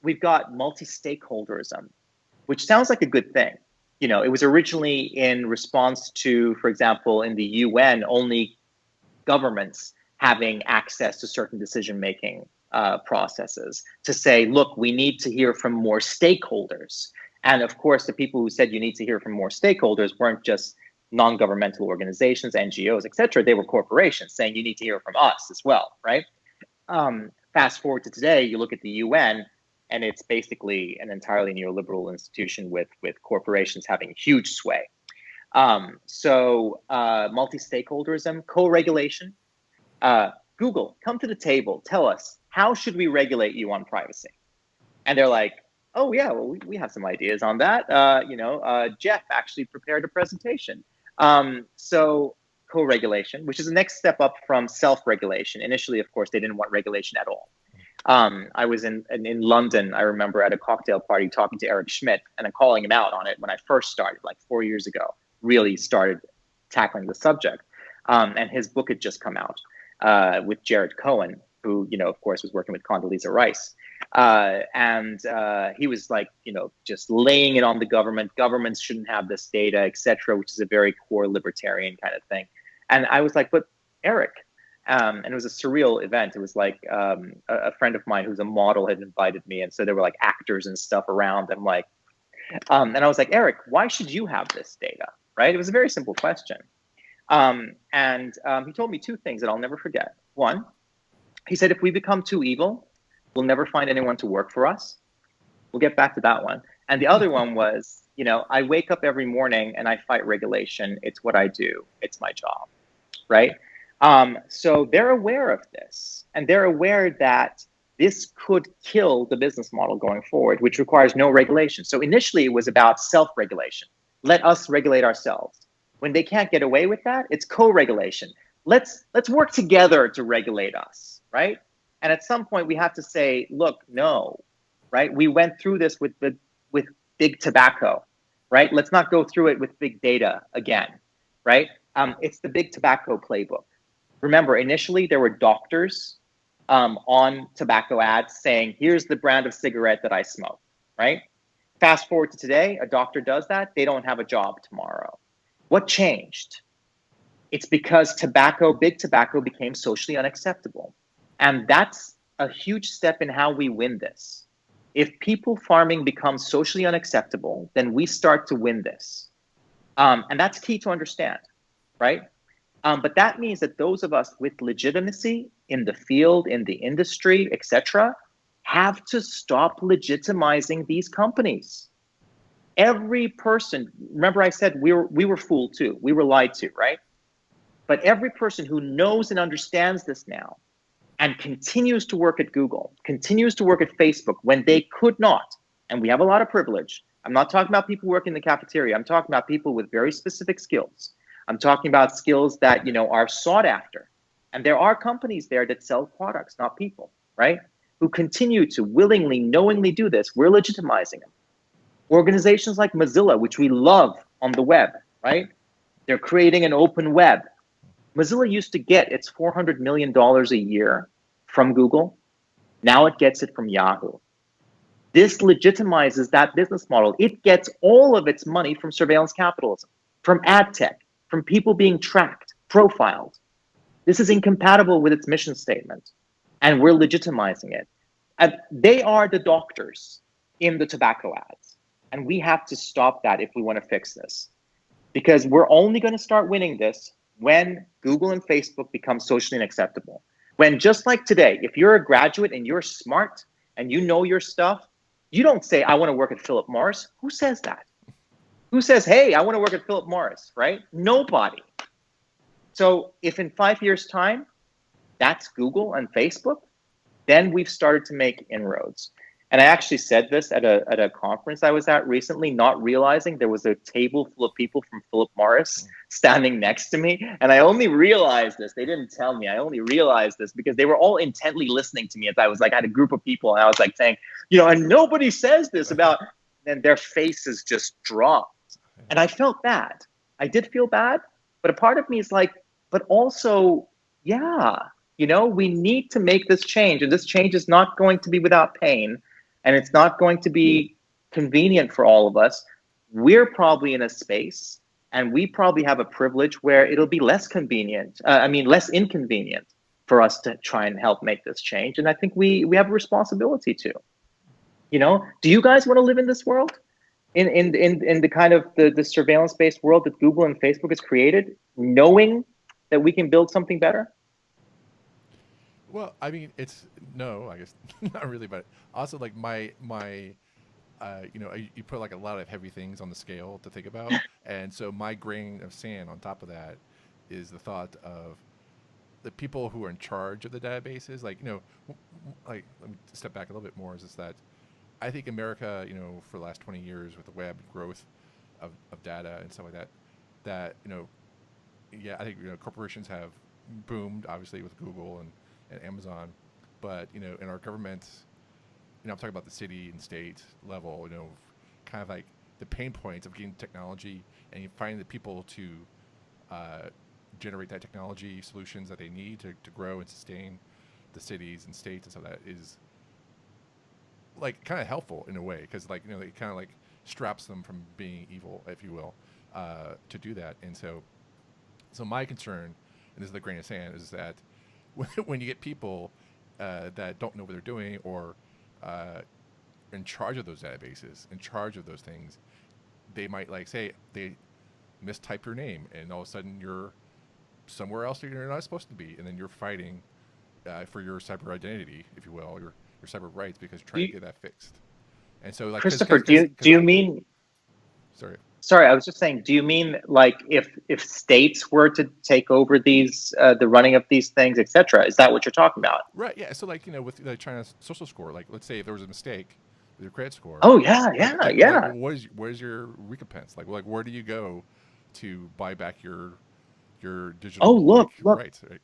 We've got multi-stakeholderism, which sounds like a good thing. You know, it was originally in response to, for example, in the UN, only governments having access to certain decision-making processes, to say, look, we need to hear from more stakeholders. And of course, the people who said you need to hear from more stakeholders weren't just non-governmental organizations, NGOs, et cetera. They were corporations saying you need to hear from us as well, right? Fast forward to today, you look at the UN, and it's basically an entirely neoliberal institution with corporations having huge sway. Multi-stakeholderism, co-regulation. Google, come to the table. Tell us, how should we regulate you on privacy? And they're like, oh yeah, well, we have some ideas on that. Jeff actually prepared a presentation. So co-regulation, which is the next step up from self-regulation. Initially, of course, they didn't want regulation at all. I was in London, I remember, at a cocktail party talking to Eric Schmidt, and I'm calling him out on it when I first started, like 4 years ago, really started tackling the subject. And his book had just come out with Jared Cohen, who, you know, of course, was working with Condoleezza Rice. He was like, you know, just laying it on the government. Governments shouldn't have this data, et cetera, which is a very core libertarian kind of thing. And I was like, but Eric, and it was a surreal event. It was like a friend of mine who's a model had invited me. And so there were like actors and stuff around. And like, and I was like, Eric, why should you have this data? Right? It was a very simple question. He told me two things that I'll never forget. One, he said, if we become too evil, we'll never find anyone to work for us. We'll get back to that one. And the other one was, you know, I wake up every morning and I fight regulation. It's what I do. It's my job, right? So they're aware of this, and they're aware that this could kill the business model going forward, which requires no regulation. So initially it was about self-regulation. Let us regulate ourselves. When they can't get away with that, it's co-regulation. Let's work together to regulate us, right? And at some point we have to say, look, no, right? We went through this with big tobacco, right? Let's not go through it with big data again, right? It's the big tobacco playbook. Remember, initially there were doctors on tobacco ads saying, here's the brand of cigarette that I smoke, right? Fast forward to today, a doctor does that, they don't have a job tomorrow. What changed? It's because big tobacco became socially unacceptable. And that's a huge step in how we win this. If people farming becomes socially unacceptable, then we start to win this. And that's key to understand, right? But that means that those of us with legitimacy in the field, in the industry, etc., have to stop legitimizing these companies. Every person, remember I said we were fooled too. We were lied to, right? But every person who knows and understands this now and continues to work at Google, continues to work at Facebook when they could not, and we have a lot of privilege. I'm not talking about people working in the cafeteria. I'm talking about people with very specific skills. I'm talking about skills that, you know, are sought after. And there are companies there that sell products, not people, right? Who continue to willingly, knowingly do this. We're legitimizing them. Organizations like Mozilla, which we love on the web, right? They're creating an open web. Mozilla used to get its $400 million a year from Google. Now it gets it from Yahoo. This legitimizes that business model. It gets all of its money from surveillance capitalism, from ad tech, from people being tracked, profiled. This is incompatible with its mission statement, and we're legitimizing it. They are the doctors in the tobacco ads, and we have to stop that if we want to fix this, because we're only going to start winning this when Google and Facebook become socially unacceptable. When, just like today, if you're a graduate and you're smart and you know your stuff, you don't say, I want to work at Philip Morris. Who says that? Who says, hey, I want to work at Philip Morris, right? Nobody. So if in 5 years' time, that's Google and Facebook, then we've started to make inroads. And I actually said this at a conference I was at recently, not realizing there was a table full of people from Philip Morris standing next to me. And I only realized this. They didn't tell me. I only realized this because they were all intently listening to me as I was like, I had a group of people and I was like saying, you know, and nobody says this about, then their faces just dropped. And I felt bad. I did feel bad, but a part of me is like, but also, yeah, we need to make this change. And this change is not going to be without pain, and it's not going to be convenient for all of us. We're probably in a space, and we probably have a privilege where it'll be less convenient, less inconvenient for us to try and help make this change. And I think we have a responsibility to. Do you guys want to live in this world? In the kind of the surveillance-based world that Google and Facebook has created, knowing that we can build something better? Well, I mean, it's no, I guess not really, but also like you put like a lot of heavy things on the scale to think about, and so my grain of sand on top of that is the thought of the people who are in charge of the databases. Like, like let me step back a little bit more. Is that I think America, for the last 20 years with the web growth of data and stuff like that, yeah, I think corporations have boomed obviously with Google and Amazon, but in our government, I'm talking about the city and state level, kind of like the pain points of getting technology and finding the people to generate that technology solutions that they need to grow and sustain the cities and states and stuff like that is like kind of helpful in a way, because it kind of like straps them from being evil, if you will, to do that. And so my concern, and this is the grain of sand, is that when you get people that don't know what they're doing or in charge of those databases, in charge of those things, they might say they mistype your name, and all of a sudden you're somewhere else that you're not supposed to be, and then you're fighting for your cyber identity, if you will, your cyber rights, because you're trying to get that fixed. And so, like, Christopher, do you mean? Sorry, I was just saying. Do you mean like if states were to take over these the running of these things, etc.? Is that what you're talking about? Right. Yeah. So with China's social score, like let's say if there was a mistake with your credit score. Oh yeah. Like, what is your recompense? Like where do you go to buy back your digital? Oh look. Rights? Right?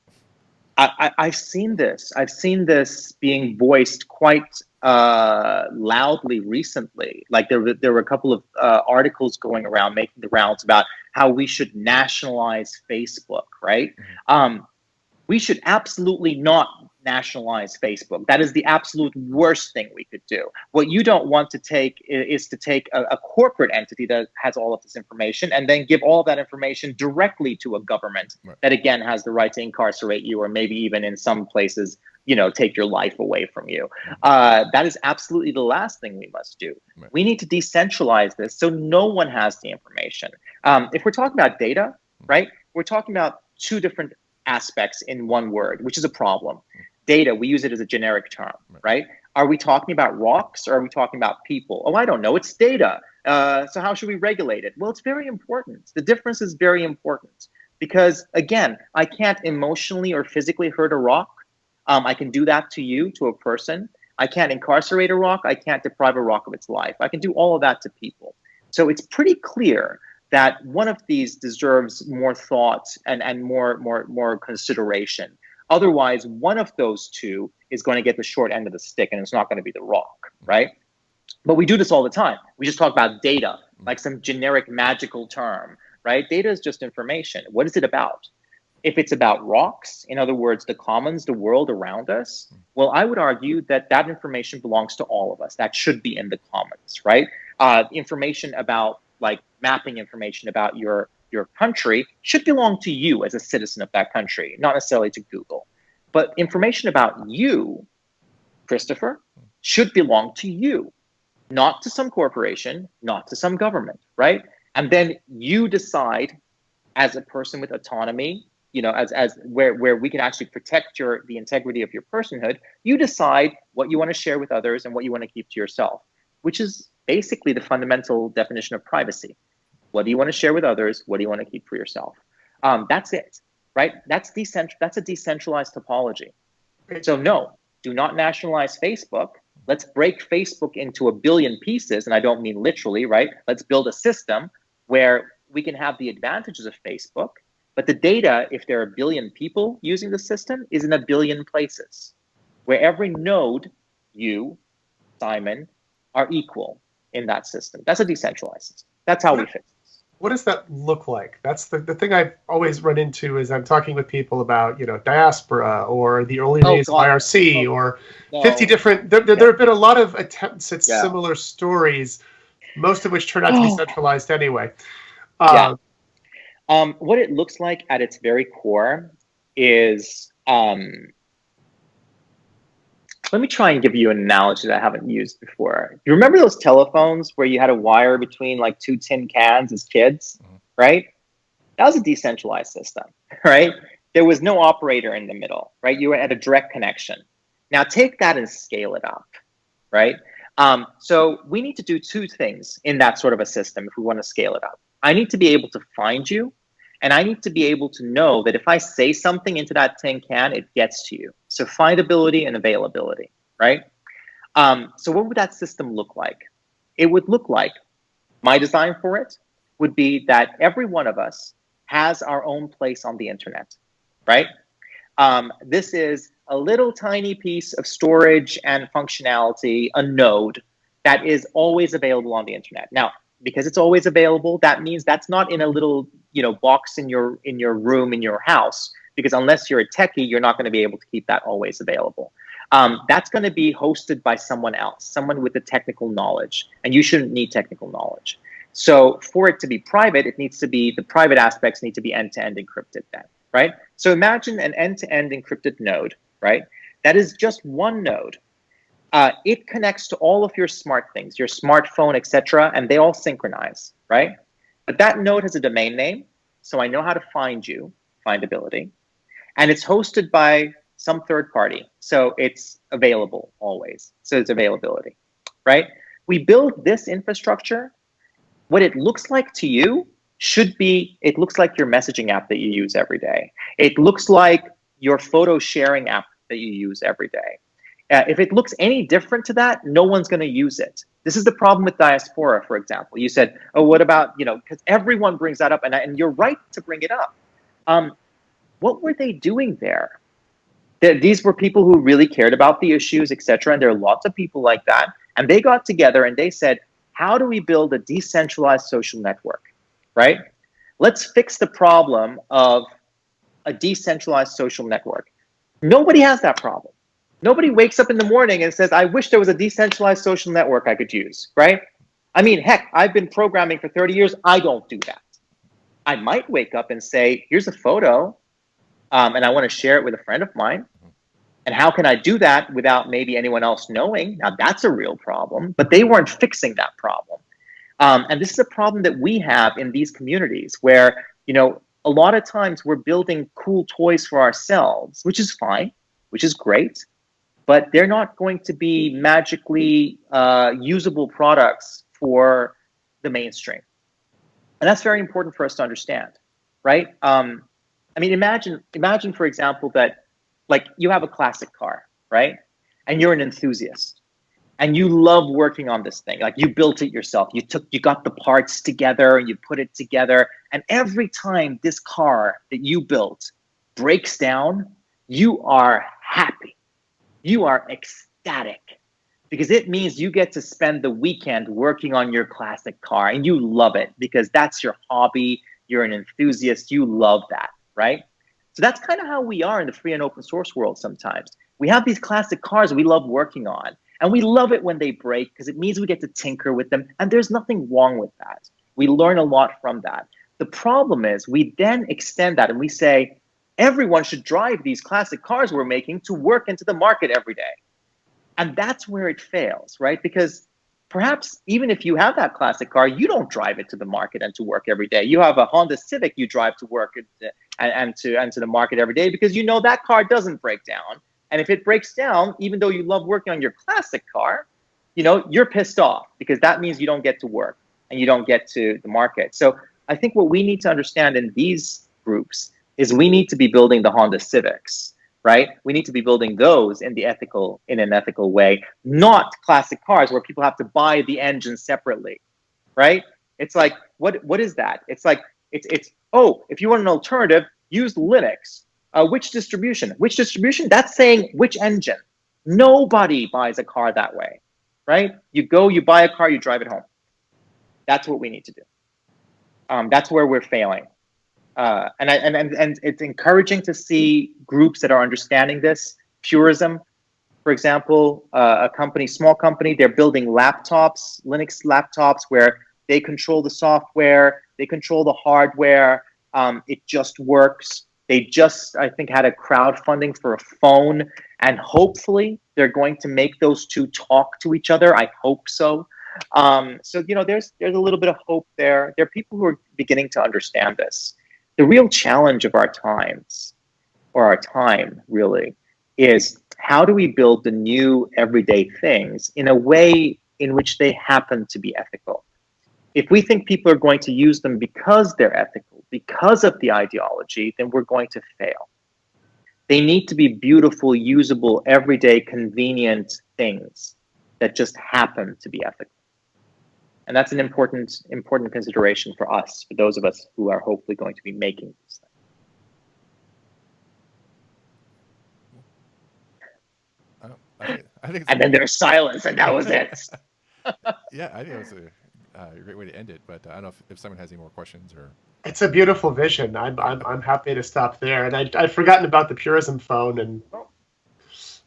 I've seen this. I've seen this being voiced quite loudly recently. Like there were a couple of articles going around making the rounds about how we should nationalize Facebook, right? We should absolutely not nationalize Facebook. That is the absolute worst thing we could do. What you don't want to take is to take a corporate entity that has all of this information and then give all that information directly to a government that, again, has the right to incarcerate you, or maybe even in some places, take your life away from you. That is absolutely the last thing we must do. We need to decentralize this so no one has the information. If we're talking about data, right, we're talking about two different aspects in one word, which is a problem. Data, we use it as a generic term, right? Are we talking about rocks, or are we talking about people? Oh, I don't know. It's data. So how should we regulate it? Well, it's very important. The difference is very important because, again, I can't emotionally or physically hurt a rock. I can do that to you, to a person. I can't incarcerate a rock. I can't deprive a rock of its life. I can do all of that to people. So it's pretty clear that one of these deserves more thought and more consideration. Otherwise, one of those two is going to get the short end of the stick, and it's not going to be the rock, right? But we do this all the time. We just talk about data, like some generic magical term, right? Data is just information. What is it about? If it's about rocks, in other words, the commons, the world around us, well, I would argue that that information belongs to all of us. That should be in the commons, right? Information about, like, mapping information about your country should belong to you as a citizen of that country, not necessarily to Google. But information about you, Christopher, should belong to you, not to some corporation, not to some government, right? And then you decide, as a person with autonomy, as where we can actually protect the integrity of your personhood, you decide what you want to share with others and what you want to keep to yourself, which is basically the fundamental definition of privacy. What do you want to share with others? What do you want to keep for yourself? That's it, right? That's a decentralized topology. So no, do not nationalize Facebook. Let's break Facebook into a billion pieces, and I don't mean literally, right? Let's build a system where we can have the advantages of Facebook, but the data, if there are a billion people using the system, is in a billion places, where every node, you, Simon, are equal in that system. That's a decentralized system. That's how we fix it. What does that look like? That's the thing I've always run into is I'm talking with people about, diaspora or the early days of IRC or 50 different, there have been a lot of attempts at similar stories, most of which turn out to be centralized anyway. What it looks like at its very core is, let me try and give you an analogy that I haven't used before. You remember those telephones where you had a wire between like two tin cans as kids, right? That was a decentralized system, right? There was no operator in the middle, right? You were at a direct connection. Now take that and scale it up, right? So we need to do two things in that sort of a system if we want to scale it up. I need to be able to find you, and I need to be able to know that if I say something into that tin can, it gets to you. So findability and availability, right? So what would that system look like? It would look like, my design for it would be that every one of us has our own place on the internet, right? This is a little tiny piece of storage and functionality, a node that is always available on the internet. Now, because it's always available, that means that's not in a little, box in your room, in your house, because unless you're a techie, you're not going to be able to keep that always available. That's going to be hosted by someone else, someone with the technical knowledge, and you shouldn't need technical knowledge. So for it to be private, the private aspects need to be end-to-end encrypted then, right? So imagine an end-to-end encrypted node, right? That is just one node. It connects to all of your smart things, your smartphone, etc., and they all synchronize, right? But that node has a domain name, so I know how to find you, findability, and it's hosted by some third party, so it's available always. So it's availability, right? We build this infrastructure. What it looks like to you it looks like your messaging app that you use every day. It looks like your photo sharing app that you use every day. If it looks any different to that, no one's going to use it. This is the problem with diaspora, for example. You said, oh, what about, because everyone brings that up, and you're right to bring it up. What were they doing there? These were people who really cared about the issues, etc., and there are lots of people like that. And they got together and they said, how do we build a decentralized social network, right? Let's fix the problem of a decentralized social network. Nobody has that problem. Nobody wakes up in the morning and says, I wish there was a decentralized social network I could use, right? I mean, heck, I've been programming for 30 years. I don't do that. I might wake up and say, here's a photo, and I want to share it with a friend of mine. And how can I do that without maybe anyone else knowing? Now, that's a real problem, but they weren't fixing that problem. And this is a problem that we have in these communities where, a lot of times we're building cool toys for ourselves, which is fine, which is great. But they're not going to be magically usable products for the mainstream. And that's very important for us to understand, right? I mean, imagine, for example, that like you have a classic car, right? And you're an enthusiast and you love working on this thing. Like you built it yourself. You got the parts together and you put it together. And every time this car that you built breaks down, you are happy. You are ecstatic because it means you get to spend the weekend working on your classic car and you love it because that's your hobby. You're an enthusiast. You love that, right? So that's kind of how we are in the free and open source world sometimes. We have these classic cars we love working on and we love it when they break because it means we get to tinker with them and there's nothing wrong with that. We learn a lot from that. The problem is we then extend that and we say, everyone should drive these classic cars we're making to work into the market every day. And that's where it fails, right? Because perhaps even if you have that classic car, you don't drive it to the market and to work every day. You have a Honda Civic you drive to work and to the market every day because that car doesn't break down. And if it breaks down, even though you love working on your classic car, you're pissed off because that means you don't get to work and you don't get to the market. So I think what we need to understand in these groups is we need to be building the Honda Civics, right? We need to be building those in an ethical way, not classic cars where people have to buy the engine separately, right? It's like, what is that? It's like, if you want an alternative, use Linux. Which distribution? Which distribution? That's saying which engine. Nobody buys a car that way. right? You go, you buy a car, you drive it home. That's what we need to do. That's where we're failing. And it's encouraging to see groups that are understanding this. Purism, for example, a company, small company, they're building laptops, Linux laptops, where they control the software, they control the hardware. It just works. They just, I think, had a crowdfunding for a phone, and hopefully they're going to make those two talk to each other. I hope so. So there's a little bit of hope there. There are people who are beginning to understand this. The real challenge of our times, or our time really, is how do we build the new everyday things in a way in which they happen to be ethical? If we think people are going to use them because they're ethical, because of the ideology, then we're going to fail. They need to be beautiful, usable, everyday, convenient things that just happen to be ethical. And that's an important consideration for us, for those of us who are hopefully going to be making these things. I think it's and then there's silence, and that was it. Yeah, I think it was a great way to end it. But I don't know if someone has any more questions or. It's a beautiful vision. I'm happy to stop there. And I'd forgotten about the Purism phone. And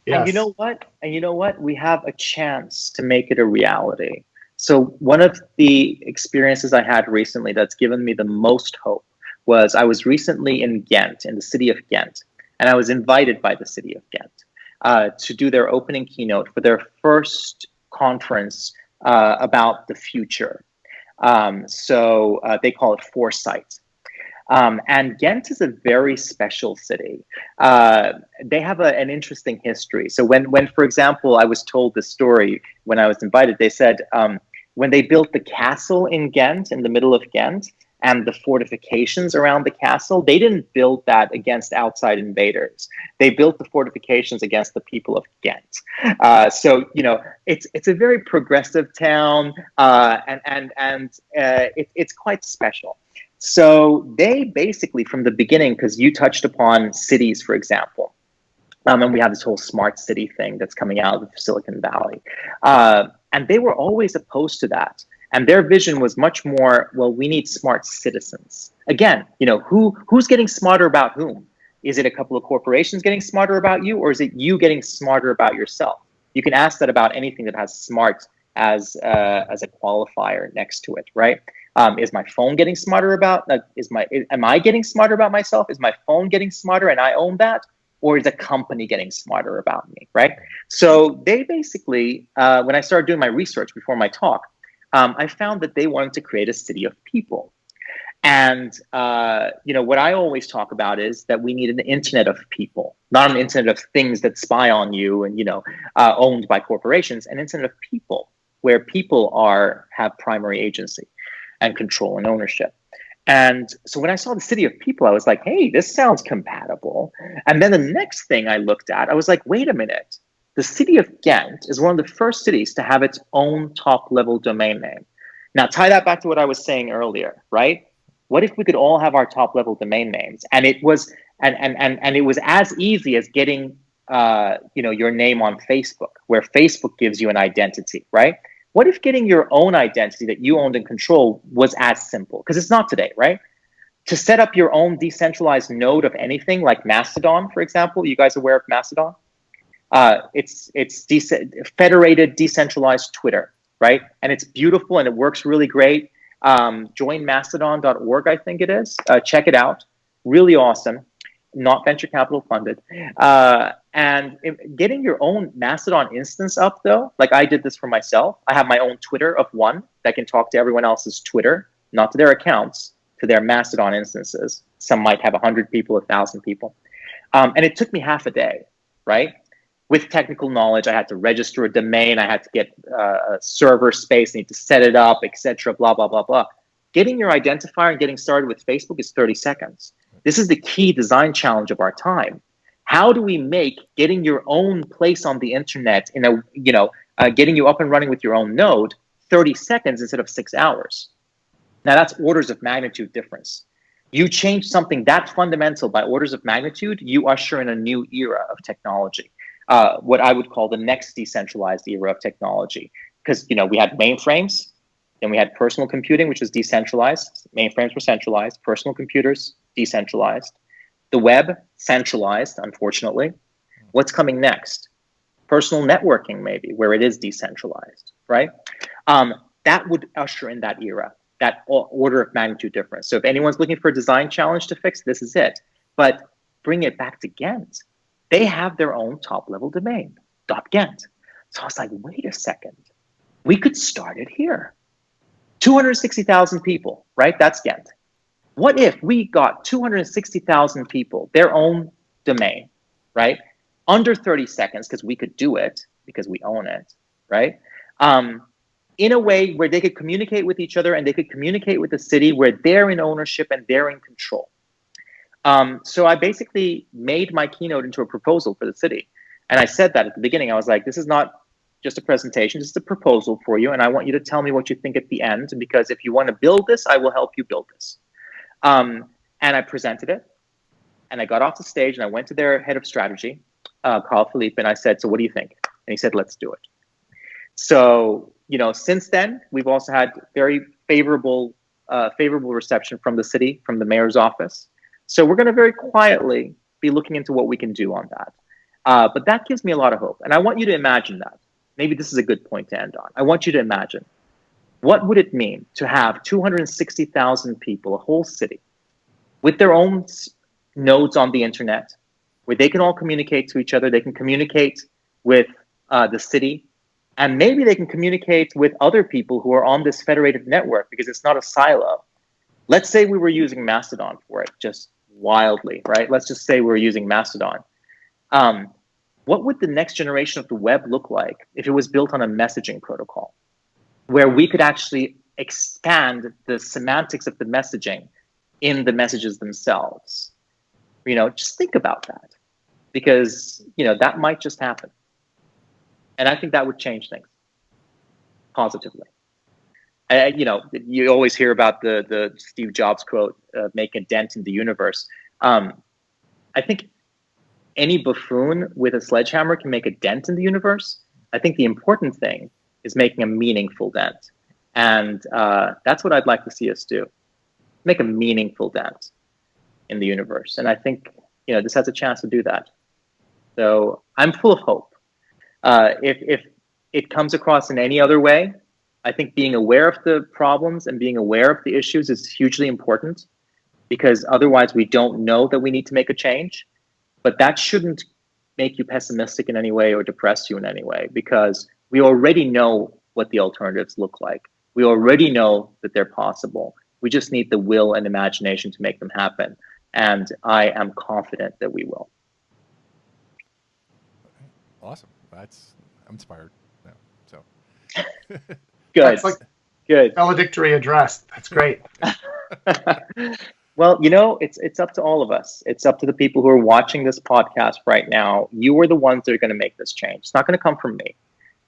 yes. And you know what? We have a chance to make it a reality. So one of the experiences I had recently that's given me the most hope was I was recently in Ghent, in the city of Ghent, and I was invited by the city of Ghent to do their opening keynote for their first conference about the future. So they call it Foresight. And Ghent is a very special city. They have an interesting history. So when, for example, I was told this story when I was invited, they said when they built the castle in Ghent, in the middle of Ghent, and the fortifications around the castle, they didn't build that against outside invaders. They built the fortifications against the people of Ghent. So it's a very progressive town, and it's quite special. So they basically, from the beginning, because you touched upon cities, for example, and we have this whole smart city thing that's coming out of Silicon Valley, and they were always opposed to that. And their vision was much more, well, we need smart citizens. Again, who's getting smarter about whom? Is it a couple of corporations getting smarter about you, or is it you getting smarter about yourself? You can ask that about anything that has smart as a qualifier next to it, right? Is my phone getting smarter about? Am I getting smarter about myself? Is my phone getting smarter and I own that? Or is a company getting smarter about me, right? So they basically, when I started doing my research before my talk, I found that they wanted to create a city of people. And, what I always talk about is that we need an internet of people, not an internet of things that spy on you and, owned by corporations, an internet of people where people have primary agency and control and ownership. And so when I saw the city of people, I was like, hey, this sounds compatible. And then the next thing I looked at, I was like, wait a minute. The city of Ghent is one of the first cities to have its own top-level domain name. Now, tie that back to what I was saying earlier, right? What if we could all have our top-level domain names? And it was it was as easy as getting your name on Facebook, where Facebook gives you an identity, right? What if getting your own identity that you owned and control was as simple? Because it's not today, right? To set up your own decentralized node of anything, like Mastodon, for example. You guys aware of Mastodon? It's federated, decentralized Twitter, right? And it's beautiful and it works really great. Join mastodon.org, I think it is. Check it out. Really awesome. Not venture capital funded. And getting your own Mastodon instance up, though, like I did this for myself. I have my own Twitter of one that can talk to everyone else's Twitter, not to their accounts, to their Mastodon instances. Some might have 100 people, 1,000 people. And it took me half a day, right? With technical knowledge, I had to register a domain. I had to get a server space, need to set it up, etc. Blah, blah, blah, blah. Getting your identifier and getting started with Facebook is 30 seconds. This is the key design challenge of our time. How do we make getting your own place on the internet, getting you up and running with your own node, 30 seconds instead of 6 hours? Now, that's orders of magnitude difference. You change something that fundamental by orders of magnitude, you usher in a new era of technology. What I would call the next decentralized era of technology. because we had mainframes, then we had personal computing, which was decentralized. Mainframes were centralized, personal computers decentralized, the web centralized, unfortunately. What's coming next? Personal networking, maybe, where it is decentralized, right? That would usher in that era, that order of magnitude difference. So if anyone's looking for a design challenge to fix, this is it. But bring it back to Ghent. They have their own top-level domain, .ghent. So I was like, wait a second. We could start it here. 260,000 people, right? That's Ghent. What if we got 260,000 people, their own domain, right? Under 30 seconds, because we could do it, because we own it, right? In a way where they could communicate with each other and they could communicate with the city where they're in ownership and they're in control. So I basically made my keynote into a proposal for the city. And I said that at the beginning. I was like, this is not just a presentation, this is a proposal for you. And I want you to tell me what you think at the end, because if you want to build this, I will help you build this. And I presented it. And I got off the stage and I went to their head of strategy, Carl Philippe, and I said, so what do you think? And he said, let's do it. So, since then, we've also had very favorable reception from the city, from the mayor's office. So we're going to very quietly be looking into what we can do on that. But that gives me a lot of hope. And I want you to imagine that. Maybe this is a good point to end on. I want you to imagine, what would it mean to have 260,000 people, a whole city, with their own nodes on the internet, where they can all communicate to each other, they can communicate with the city, and maybe they can communicate with other people who are on this federated network, because it's not a silo. Let's say we were using Mastodon for it, just wildly, right? Let's just say we were using Mastodon. What would the next generation of the web look like if it was built on a messaging protocol, where we could actually expand the semantics of the messaging in the messages themselves? Just think about that, because, that might just happen. And I think that would change things positively. You always hear about the Steve Jobs quote, make a dent in the universe. I think any buffoon with a sledgehammer can make a dent in the universe. I think the important thing is making a meaningful dent. And that's what I'd like to see us do. Make a meaningful dent in the universe. And I think, this has a chance to do that. So I'm full of hope. If it comes across in any other way, I think being aware of the problems and being aware of the issues is hugely important, because otherwise we don't know that we need to make a change. But that shouldn't make you pessimistic in any way or depress you in any way, because we already know what the alternatives look like. We already know that they're possible. We just need the will and imagination to make them happen. And I am confident that we will. Awesome. I'm inspired now. So good. That's like good valedictory address. That's great. Well, it's up to all of us. It's up to the people who are watching this podcast right now. You are the ones that are going to make this change. It's not going to come from me.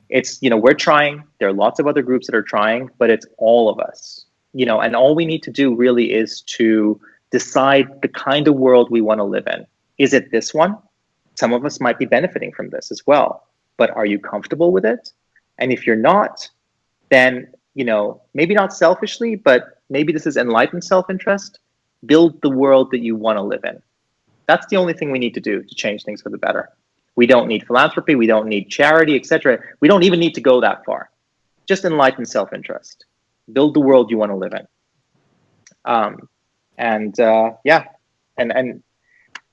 It's, we're trying. There are lots of other groups that are trying, but it's all of us, and all we need to do really is to decide the kind of world we want to live in. Is it this one? Some of us might be benefiting from this as well, but are you comfortable with it? And if you're not, then, maybe not selfishly, but maybe this is enlightened self-interest. Build the world that you want to live in. That's the only thing we need to do to change things for the better. We don't need philanthropy. We don't need charity, etc. We don't even need to go that far. Just enlightened self-interest. Build the world you want to live in. And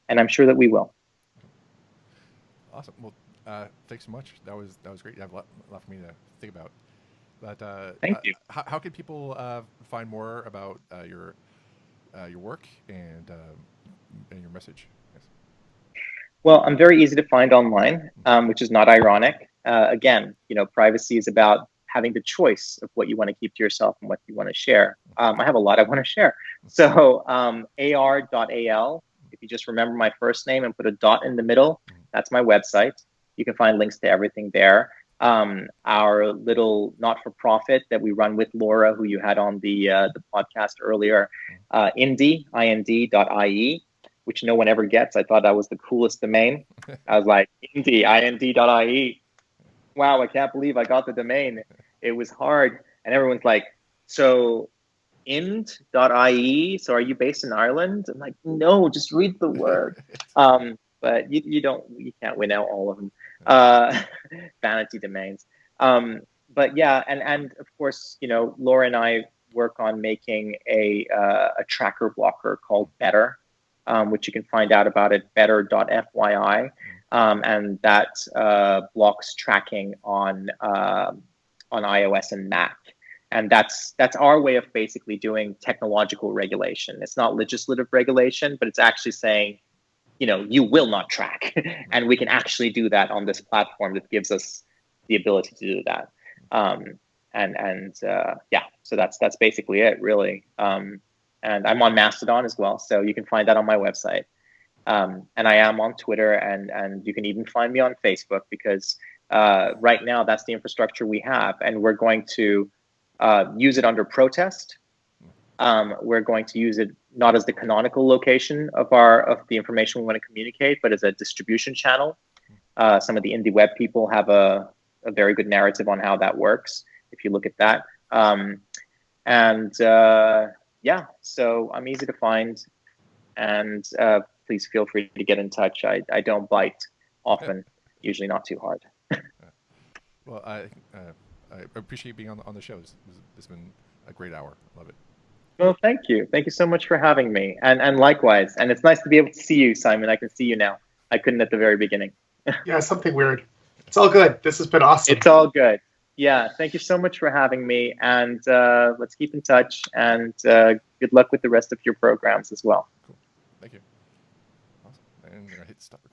I'm sure that we will. Awesome. Well, thanks so much. That was great. You have a lot for me to think about. But thank you. How can people find more about your work and your message? Yes. Well, I'm very easy to find online, which is not ironic. Again, privacy is about having the choice of what you want to keep to yourself and what you want to share. I have a lot I want to share. So ar.al, if you just remember my first name and put a dot in the middle, that's my website. You can find links to everything there. Our little not-for-profit that we run with Laura, who you had on the podcast earlier, ind.ie, which no one ever gets. I thought that was the coolest domain. I was like, ind.ie. Wow, I can't believe I got the domain. it was hard. And everyone's like, so ind.ie, so are you based in Ireland? I'm like, no, just read the word. But you can't win out all of them. Vanity domains. But yeah, and of course, Laura and I work on making a tracker blocker called Better, which you can find out about at better.fyi. And that blocks tracking on iOS and Mac. And that's our way of basically doing technological regulation. It's not legislative regulation, but it's actually saying, you will not track. And we can actually do that on this platform that gives us the ability to do that. Yeah, so that's basically it, really. And I'm on Mastodon as well, so you can find that on my website. And I am on Twitter, and you can even find me on Facebook, because right now that's the infrastructure we have, and we're going to use it under protest. We're going to use it not as the canonical location of the information we want to communicate, but as a distribution channel. Some of the indie web people have a very good narrative on how that works, if you look at that. Yeah, so I'm easy to find, and please feel free to get in touch. I don't bite often, usually not too hard. Well, I appreciate being on the show. It's been a great hour. Love it. Well, thank you. Thank you so much for having me. And likewise. And it's nice to be able to see you, Simon. I can see you now. I couldn't at the very beginning. Yeah, something weird. It's all good. This has been awesome. It's all good. Yeah, thank you so much for having me. And let's keep in touch. And good luck with the rest of your programs as well. Cool. Thank you. Awesome. And I'm going to hit stop.